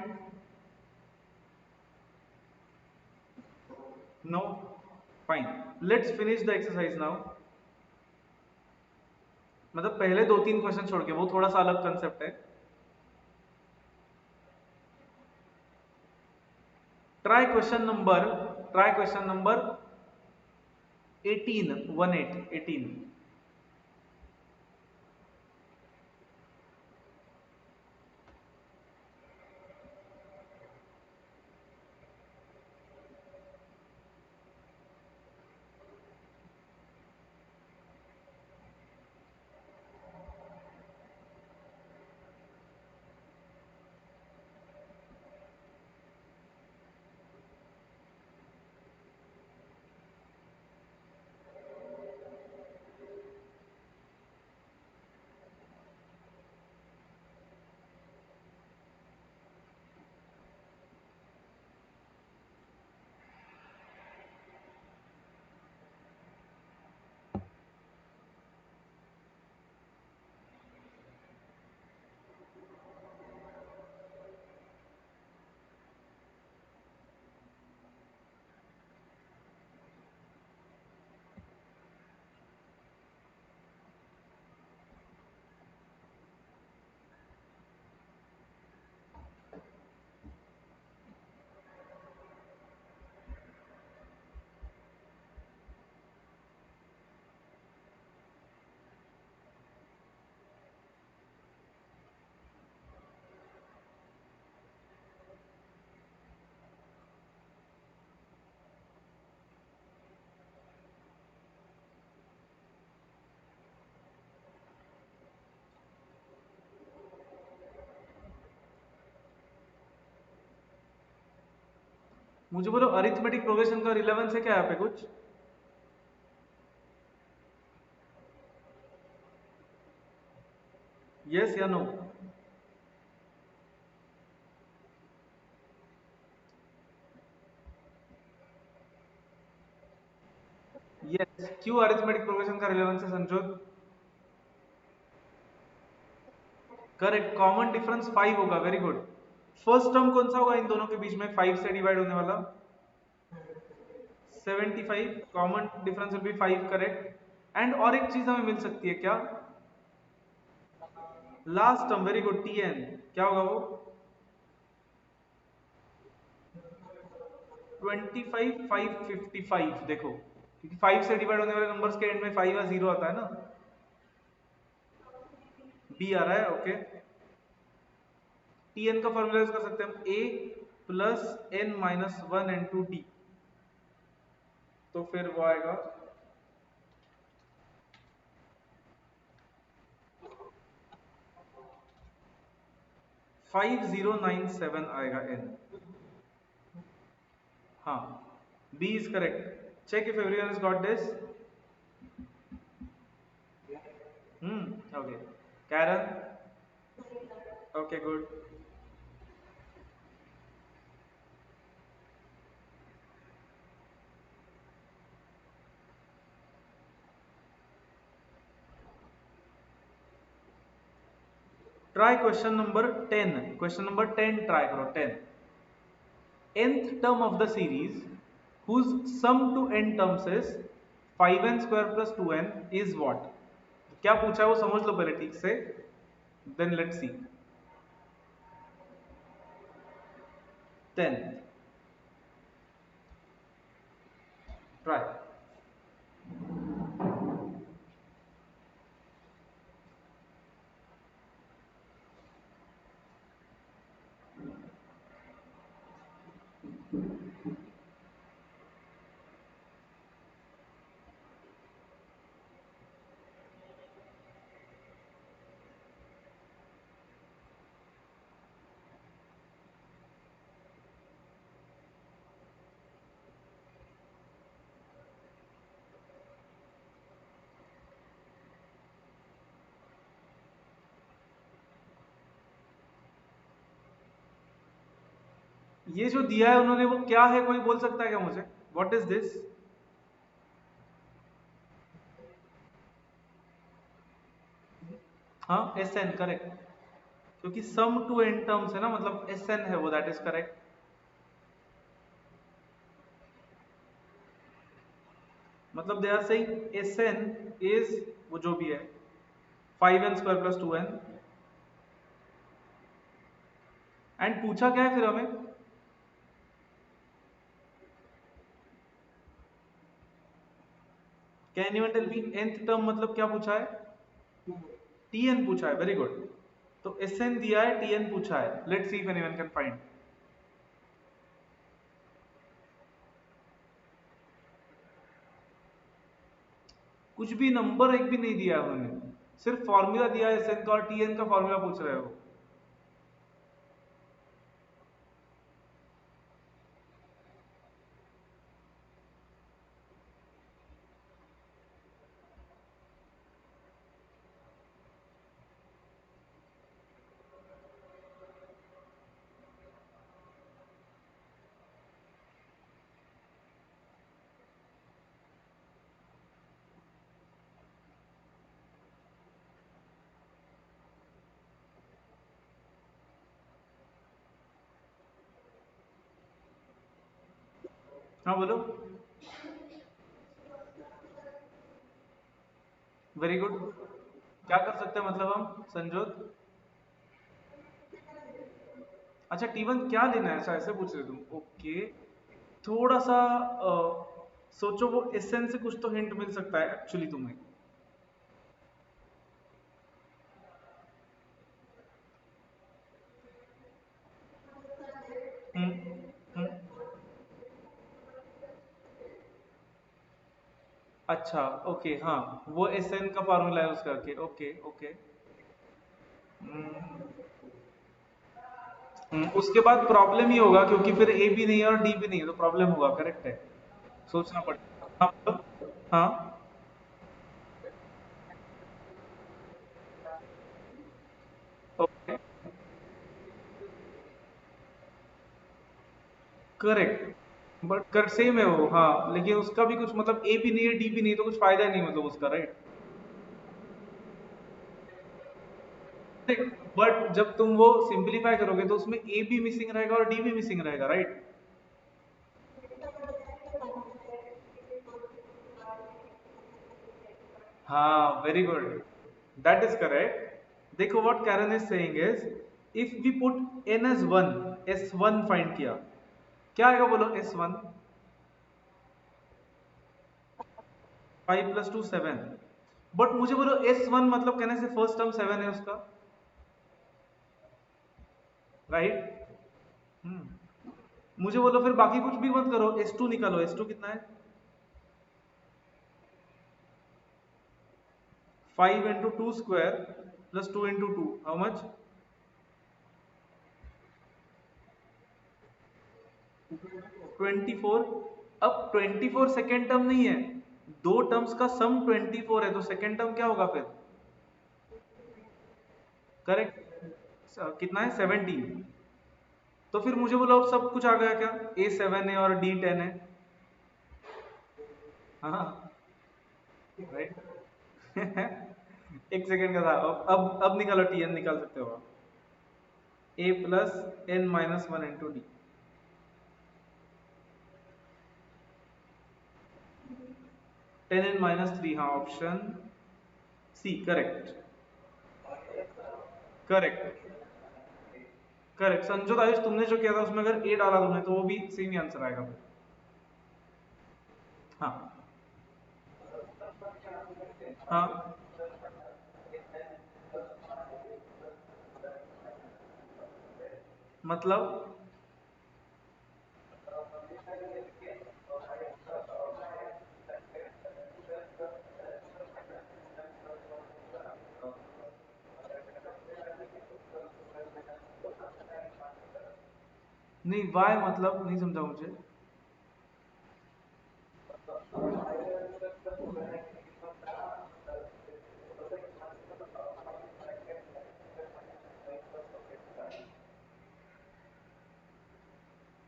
No? Fine. Let's finish the exercise now. मतलब पहले 2-3 question छोड़ के, वो थोड़ा सा अलग कंसेप्ट है। Try question number 18, 18। मुझे बोलो अरिथमेटिक प्रोग्रेशन का रिलेवेंस है क्या यहाँ पे कुछ? यस या नो? यस, क्यों अरिथमेटिक प्रोग्रेशन का रिलेवेंस है संजोत? करेक्ट, कॉमन डिफरेंस 5 होगा, वेरी गुड। फर्स्ट टर्म कौन सा होगा इन दोनों के बीच में 5 से डिवाइड होने वाला? 75, common difference will be 5, correct. And और एक चीज हमें मिल सकती है क्या? Last term, very good, T n. क्या होगा वो? 25, 555, देखो क्योंकि 5 से डिवाइड होने वाले नंबर्स के एंड में 5 या 0 आता है ना। बी आ रहा है, ओके। टी एन का फॉर्मूला यूज कर सकते हैं हम, a plus n minus one n to d. तो फिर वो आएगा 5097 आएगा एन। हाँ, B is correct. Check if everyone has got this. Okay. Karan? Okay, good. Try question number 10। Question number 10 try करो, 10। nth term of the series whose sum to n terms is 5n square plus 2n is what? क्या पूछा है वो समझ लो पहले ठीक से, then let's see। 10, try। ये जो दिया है उन्होंने वो क्या है, कोई बोल सकता है क्या मुझे? What is this? हाँ, एस एन, करेक्ट। क्योंकि सम टू एन टर्म्स है ना, मतलब एस एन है वो, दैट इज करेक्ट। मतलब they are saying S n is वो जो भी है 5n square plus 2n। And पूछा क्या है फिर हमें? Can anyone tell me nth term मतलब क्या पूछा है? टीएन पूछा है, वेरी गुड। तो एस एन दिया है, टीएन पूछा है, let's see if anyone can find. कुछ भी नंबर एक भी नहीं दिया है उन्होंने, सिर्फ फॉर्मूला दिया है एस एन का, और टीएन का फॉर्मूला पूछ रहे हो। हाँ बोलो। Very good. क्या कर सकते हैं मतलब हम संजोत? अच्छा, टी1 क्या लेना है, ऐसा ऐसे पूछ रहे हो तुम, ओके। थोड़ा सा सोचो, वो एसेंस से कुछ तो हिंट मिल सकता है एक्चुअली तुम्हें। हम्म, हम्म, अच्छा, ओके, हाँ, वो एसएन का फॉर्मूला यूज करके, ओके ओके। उसके बाद प्रॉब्लम ही होगा क्योंकि फिर ए भी नहीं है और डी भी नहीं है तो प्रॉब्लम होगा, करेक्ट है। सोचना पड़ेगा। हाँ मतलब, हाँ ओके करेक्ट, बट कर सेम है वो, हाँ लेकिन उसका भी कुछ मतलब ए भी नहीं है डी भी नहीं है तो कुछ फायदा ही नहीं मतलब उसका, राइट। बट जब तुम वो सिंपलीफाई करोगे तो उसमें ए भी मिसिंग रहेगा और डी भी मिसिंग रहेगा, राइट। हाँ very good, that is correct. देखो what Karan is saying is, if we put n as one, S one find किया, क्या आएगा बोलो एस वन। 5 + 2 7, बट मुझे बोलो एस वन मतलब कहने से फर्स्ट टर्म सेवन है उसका, राइट। मुझे बोलो फिर बाकी कुछ भी मत करो, एस टू निकालो, एस टू कितना है। 5 × 2² +2 × 2 हाउ मच। 24। अब 24 सेकेंड टर्म नहीं है, दो टर्म्स का सम 24 है तो सेकेंड टर्म क्या होगा फिर, करेक्ट। कितना है 17। तो फिर मुझे बोलो अब सब कुछ आ गया क्या, ए 7 है और डी 10 है। हाँ राइट। एक सेकेंड का था, अब निकालो, टी एन निकाल सकते हो आप। A + n - 1 × D। 10n - 3, हाँ option C correct. Correct correct, Sanjot Ayush तुमने जो किया था उसमें अगर ए डाला तुमने तो वो भी सेम ही आंसर आएगा फिर। हाँ हाँ मतलब, नहीं वाई मतलब नहीं समझा मुझे।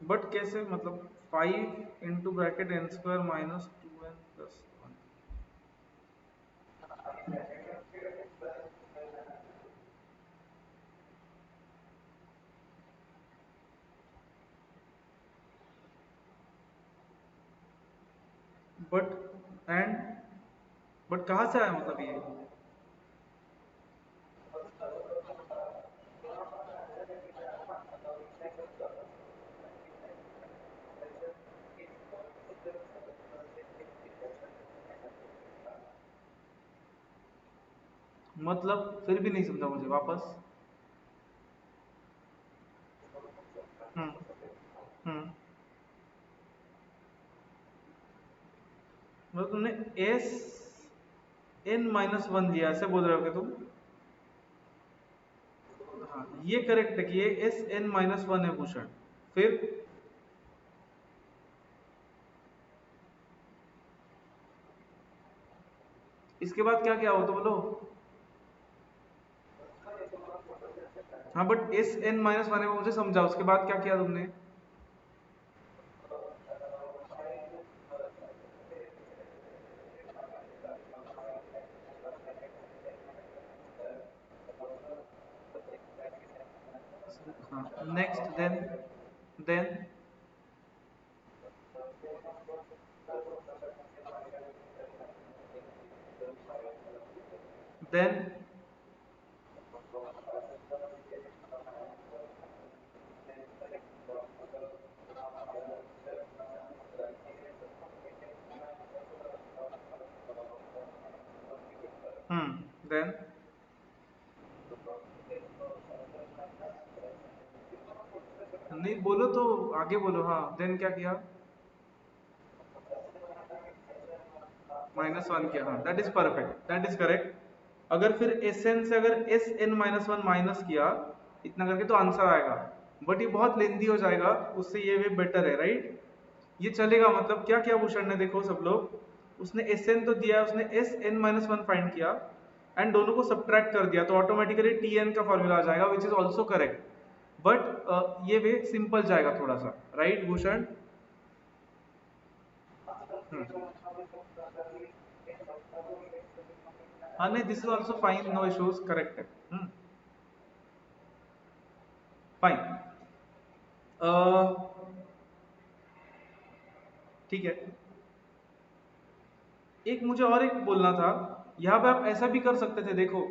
बट कैसे मतलब, 5 × (n² - 2n + 1)। But and, but कहाँ से आया मतलब ये, मतलब फिर भी नहीं समझा मुझे वापस। हम्म हम्म मतलब तुमने (n - 1) लिया ऐसे बोल रहे हो कि तुम। हाँ ये करेक्ट है कि ये (n - 1) है भूषण। फिर इसके बाद क्या क्या हो तो बोलो। हाँ बट (n - 1) है वो मुझे समझा, उसके बाद क्या किया तुमने। हाँ नेक्स्ट देन देन देन नहीं बोलो तो आगे बोलो, हाँ देन क्या किया। -1 किया, हाँ that is perfect, that is correct. अगर फिर एस एन से अगर (s n - 1) माइनस किया इतना करके तो आंसर आएगा। बट ये बहुत लेंदी हो जाएगा, उससे ये वे बेटर है, राइट? ये चलेगा। मतलब क्या किया भूषण ने, देखो सब लोग, उसने एस एन तो दिया, उसने S n minus one find किया एंड दोनों को सब्ट्रैक्ट कर दिया, तो ऑटोमेटिकली टी एन का फॉर्मूला आ जाएगा, which is also correct. But ये वे सिंपल जाएगा थोड़ा सा, राइट भूषण? हाँ नहीं, this is also fine, no issues, correct है। फाइन। ठीक है। एक मुझे और एक बोलना था, यहाँ पे आप ऐसा भी कर सकते थे, देखो,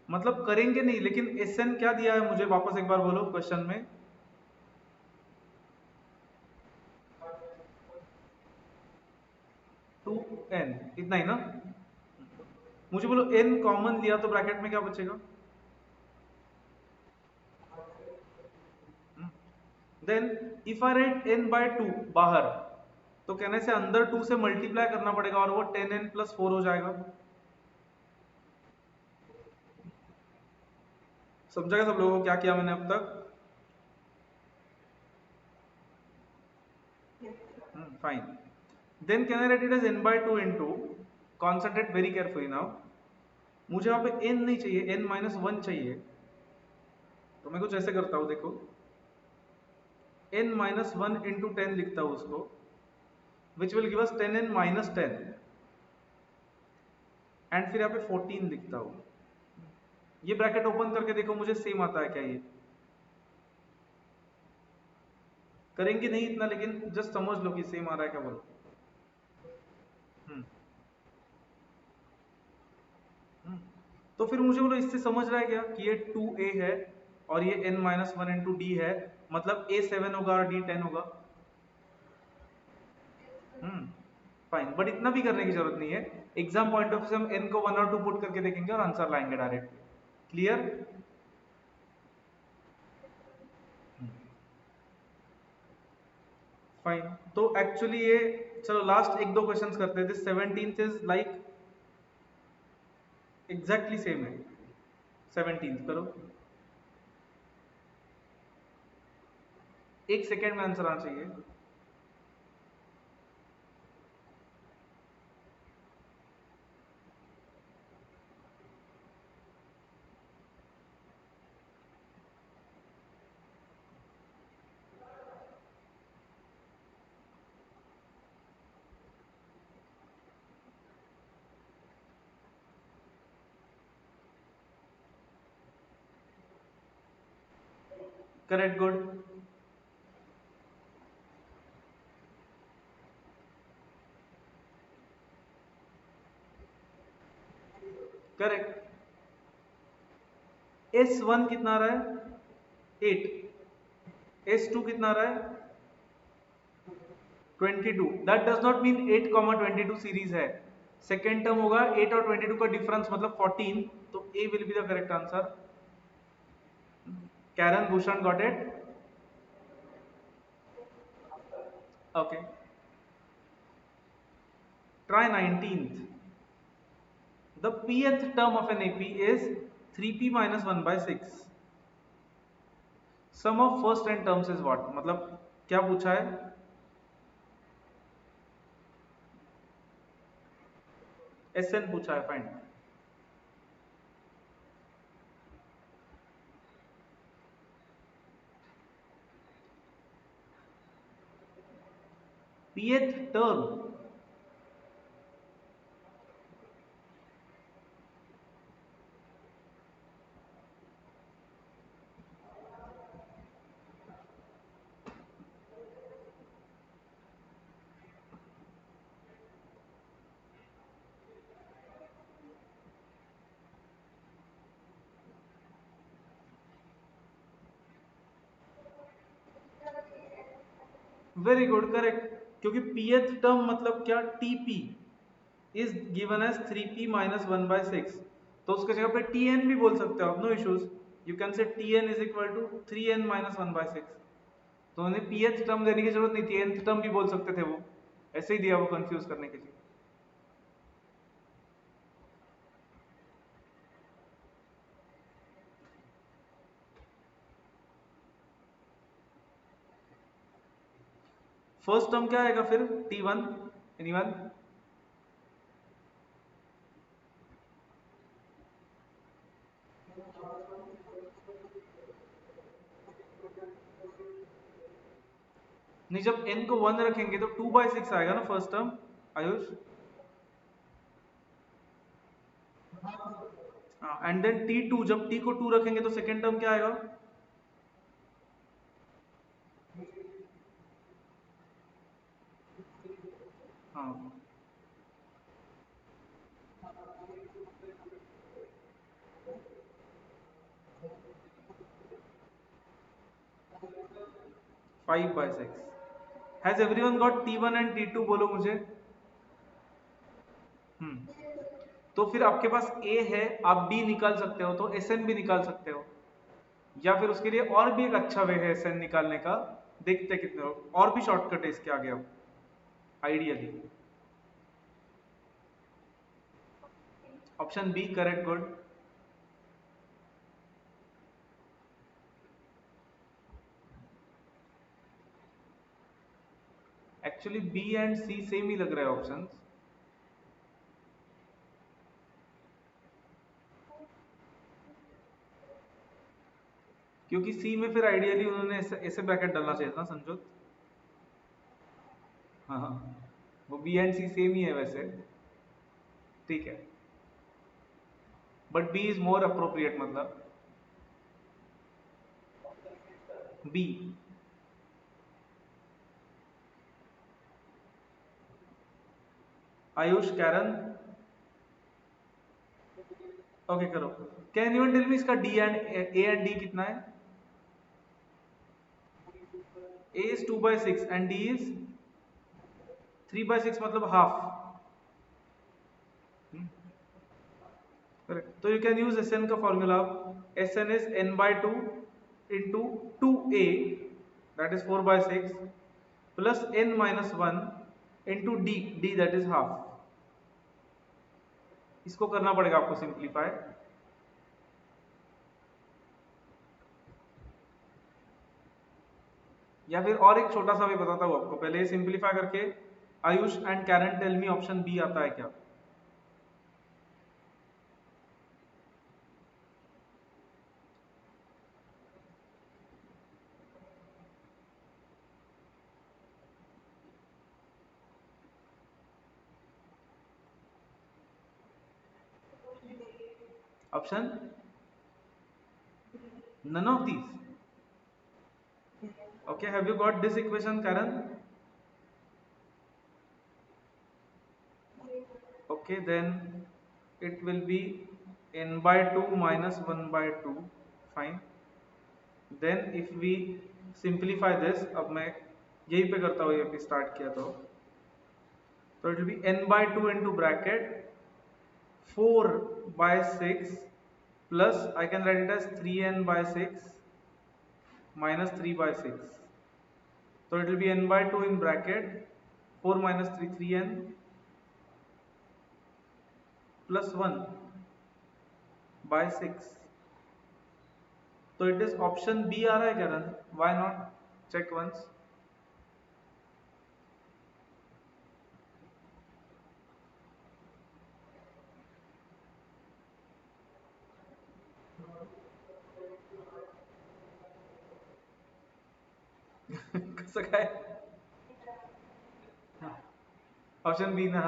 मतलब करेंगे नहीं, लेकिन एस एन क्या दिया है मुझे, वापस एक बार बोलो क्वेश्चन में। 2n, इतना ही ना? मुझे बोलो n कॉमन लिया तो ब्रैकेट में क्या बचेगा? Then if I write n by 2 बाहर, तो कहने से अंदर 2 से मल्टीप्लाई करना पड़ेगा और वो 10n प्लस 4 हो जाएगा। समझा सब लोगों को क्या किया मैंने अब तक? Fine. Then can I write it as n by 2 into, concentrate very carefully now, मुझे वहां पे n नहीं चाहिए, n माइनस वन चाहिए, तो मैं कुछ ऐसे करता हूं, देखो, n minus one into ten लिखता हूं उसको, which will give us 10n minus 10, and फिर यहाँ पे 14 लिखता हूं। ये ब्रैकेट ओपन करके देखो मुझे सेम आता है क्या? ये करेंगे नहीं इतना, लेकिन जस्ट समझ लो कि सेम आ रहा है क्या, बोलो। हम्म हम्म। तो फिर मुझे बोलो, इससे समझ रहा है क्या कि ये 2a है और ये n minus one into D है, मतलब a 7 होगा और d 10 होगा। हम्म फाइन, बट इतना भी करने की जरूरत नहीं है। एग्जाम पॉइंट ऑफ व्यू से हम n को 1 और 2 पुट करके देखेंगे और आंसर लाएंगे डायरेक्ट। क्लियर? फाइन। तो एक्चुअली ये, चलो लास्ट एक दो क्वेश्चंस करते थे। 17th is like exactly same है। 17th करो, एक सेकेंड में आंसर आना चाहिए। Correct, good. करेक्ट। S1 कितना आ रहा है? 8। S2 कितना आ रहा है? 22। That does not mean 8 comma 22 series है। सेकेंड टर्म होगा 8 और 22 का डिफरेंस, मतलब 14, तो A will be the correct answer. Karen Bhushan got it? Okay. Try 19th. The pth term of an AP is 3p minus 1 by 6. Sum of first n terms is what? मतलब क्या पूछा है? Sn पूछा है, find. pth term, very good, correct. क्योंकि pth term मतलब क्या? Tp is given as 3p minus 1 by 6, तो उसके जगह पे Tn भी बोल सकते हो आप, no issues. You can say Tn is equal to 3n minus 1 by 6। तो उन्हें pth टर्म देने की जरूरत नहीं थी, nth टर्म भी बोल सकते थे, वो ऐसे ही दिया वो कंफ्यूज करने के लिए। फर्स्ट टर्म क्या आएगा फिर? T1, anyone? नहीं, जब n को 1 रखेंगे तो 2/6 आएगा ना फर्स्ट टर्म, आयुष? हाँ, एंड देन T2, जब t को 2 रखेंगे तो सेकेंड टर्म क्या आएगा? हाँ, 5/6। Has everyone got T1 and T2? बोलो मुझे। तो फिर आपके पास A है, आप B निकाल सकते हो, तो SN भी निकाल सकते हो। या फिर उसके लिए और भी एक अच्छा वे है SN निकालने का, देखते हैं कितने लोग, और भी शॉर्टकट है इसके आगे अब ideally. Option B correct, good. Actually B and C same ही लग रहा है ऑप्शन, क्योंकि सी में फिर आइडियली उन्होंने ऐसे ब्रैकेट डालना चाहिए था ना संजोत। हाँ हाँ, वो बी एंड सी सेम ही है वैसे, ठीक है, but B is more appropriate, मतलब बी। आयुष, कैरन? ओके करो। कैन यू टेल मी इसका d and a and d कितना है? A is 2/6 and d is 3/6, मतलब हाफ। करेक्ट, तो you can use S n का formula. S n is n/2 into 2a, that is 4/6, plus n-1 into d that is half. इसको करना पड़ेगा आपको simplify. या फिर और एक छोटा सा भी बताता हूँ आपको, पहले सिंप्लीफाई करके Ayush and Karan tell me option B आता है क्या? Option none of these? Okay, have you got this equation, Karan? Okay, then it will be n/2 minus 1/2, fine. Then if we simplify this, अब मैं यहीं पे करता हूँ, ये पे स्टार्ट किया तो it will be n/2 into bracket 4/6 plus I can write it as 3n/6 minus 3/6. So it will be n/2 in bracket 4 minus 3, 3n plus 1/6. तो इट इज ऑप्शन बी आ रहा है क्या? Why not? Check once. कसं काय? Option B ना?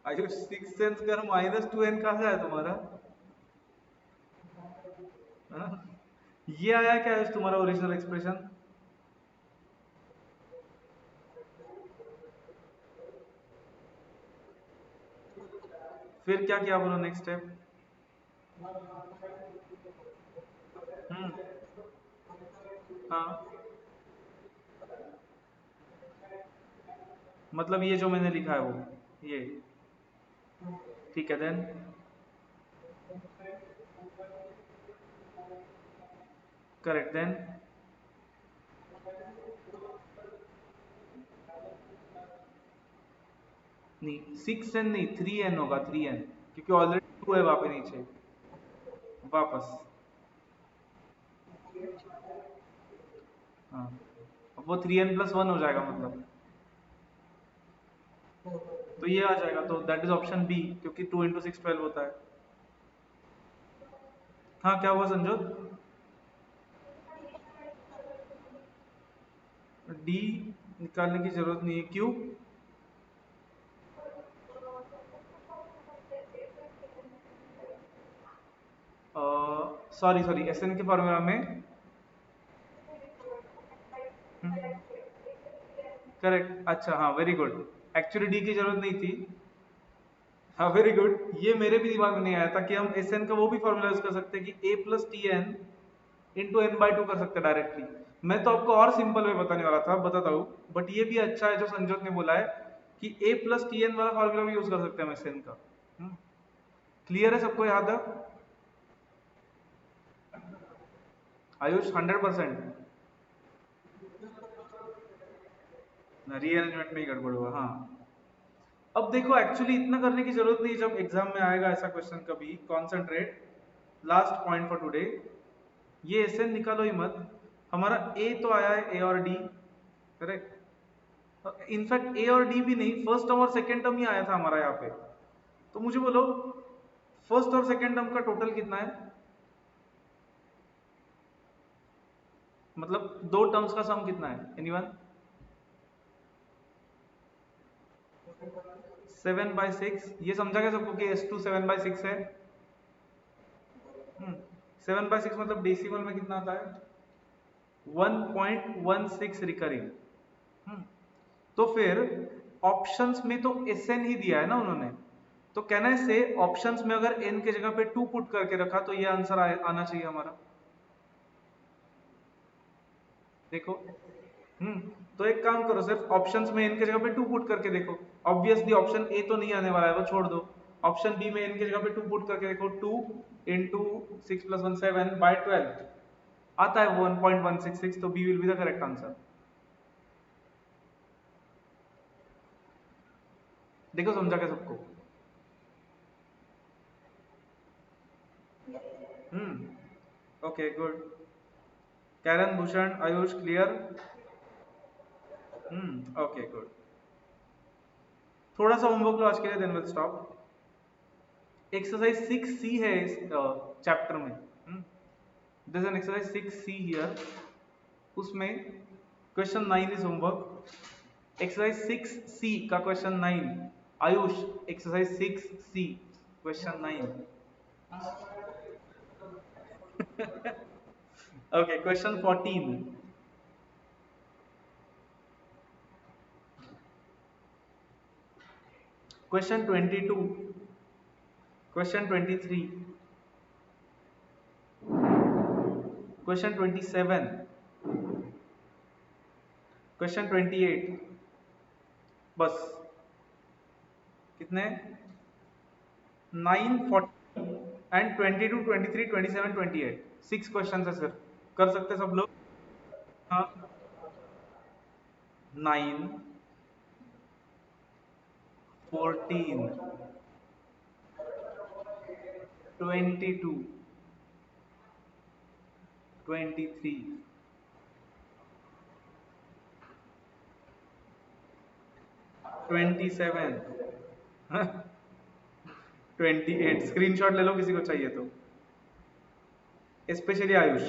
आयुष, 6 कर -2n कहाँ से आया तुम्हारा? हाँ? ये आया क्या आयुष तुम्हारा ओरिजिनल एक्सप्रेशन? फिर क्या किया बोलो नेक्स्ट स्टेप? हम्म, हाँ, मतलब ये जो मैंने लिखा है वो ये, ठीक है, देन करेक्ट, देन नहीं 6n नहीं 3n होगा, 3n, क्योंकि ऑलरेडी 2 है वहां पे नीचे वापस। हाँ, वो 3n+1 हो जाएगा मतलब, तो ये आ जाएगा, तो दैट इज ऑप्शन बी, क्योंकि 2 × 6 12 होता है। हाँ क्या हुआ संजोत? डी निकालने की जरूरत नहीं है, क्यों? सॉरी सॉरी, एस एन के फॉर्मूला में, करेक्ट, अच्छा हाँ, वेरी गुड, एक्चुअली डी की जरूरत नहीं थी। हाँ वेरी गुड, ये मेरे भी दिमाग में नहीं आया था कि हम एस एन का वो भी फॉर्मूला यूज कर सकते हैं कि a+tn × n/2 कर सकते हैं डायरेक्टली। मैं तो आपको और सिंपल वे बताने वाला था, बताता हूँ, बट ये भी अच्छा है जो संजोत ने बोला है कि a+tn वाला फॉर्मूला भी यूज कर सकते हैं हम एस एन का। क्लियर है सबको, याद है? आयुष 100%? रीअरेंजमेंट में ही गड़बड़ हुआ, हाँ। अब देखो एक्चुअली इतना करने की जरूरत नहीं, जब एग्जाम में आएगा ऐसा क्वेश्चन कभी, concentrate, last point for today, ये एस एन निकालो ही मत। हमारा ए तो आया है, ए और डी, करेक्ट, इनफैक्ट ए और डी भी नहीं, फर्स्ट टर्म और सेकेंड टर्म ही आया था हमारा यहाँ पे। तो मुझे बोलो फर्स्ट और सेकेंड टर्म का टोटल कितना है, मतलब दो टर्म्स का सम कितना है, एनीवन? 7/6, ये समझा क्या सबको कि S2 7/6 है? 7/6 मतलब डेसिमल में कितना आता है? 1.16 रिकरिंग। तो फिर ऑप्शंस में तो SN ही दिया है ना उन्होंने, तो कहना से ऑप्शंस में अगर n के जगह पे 2 पुट करके रखा तो ये आंसर आना चाहिए हमारा। देखो, हम्म तो एक काम करो, सिर्फ ऑप्शंस में n के जगह पे 2 पुट करके देखो। ऑब्वियसली ऑप्शन ए तो नहीं आने वाला है, वो छोड़ दो। ऑप्शन बी में n के जगह पे 2 पुट करके देखो, 2 × 6 + 1 7/12 आता है 1.166, तो B will be the correct answer. देखो समझा क्या सबको? Okay good. Karan, Bhushan, Ayush, clear? Okay good. थोड़ा सा होमवर्क लो आज के लिए, then will stop. Exercise 6C है इस चैप्टर में, this in exercise 6C here, उसमें question 9 is homework. Exercise 6C का question 9, Ayush exercise 6C question 9। Okay, question 14, question 22, question 23, question 27, question 28, बस कितने? 9, 40 एंड 22, 23, 27, 28, 6 क्वेश्चन है सर, कर सकते सब लोग? हाँ, 9, 14, 22, 23, 27, 28। स्क्रीनशॉट ले लो किसी को चाहिए तो, स्पेशली आयुष।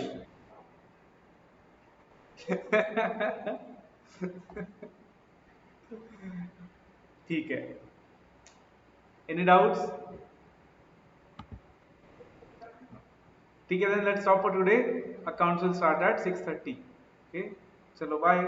ठीक है, एनी डाउट्स? ठीक है, then let's stop for today, accounts will start at 6:30। Okay, चलो बाय।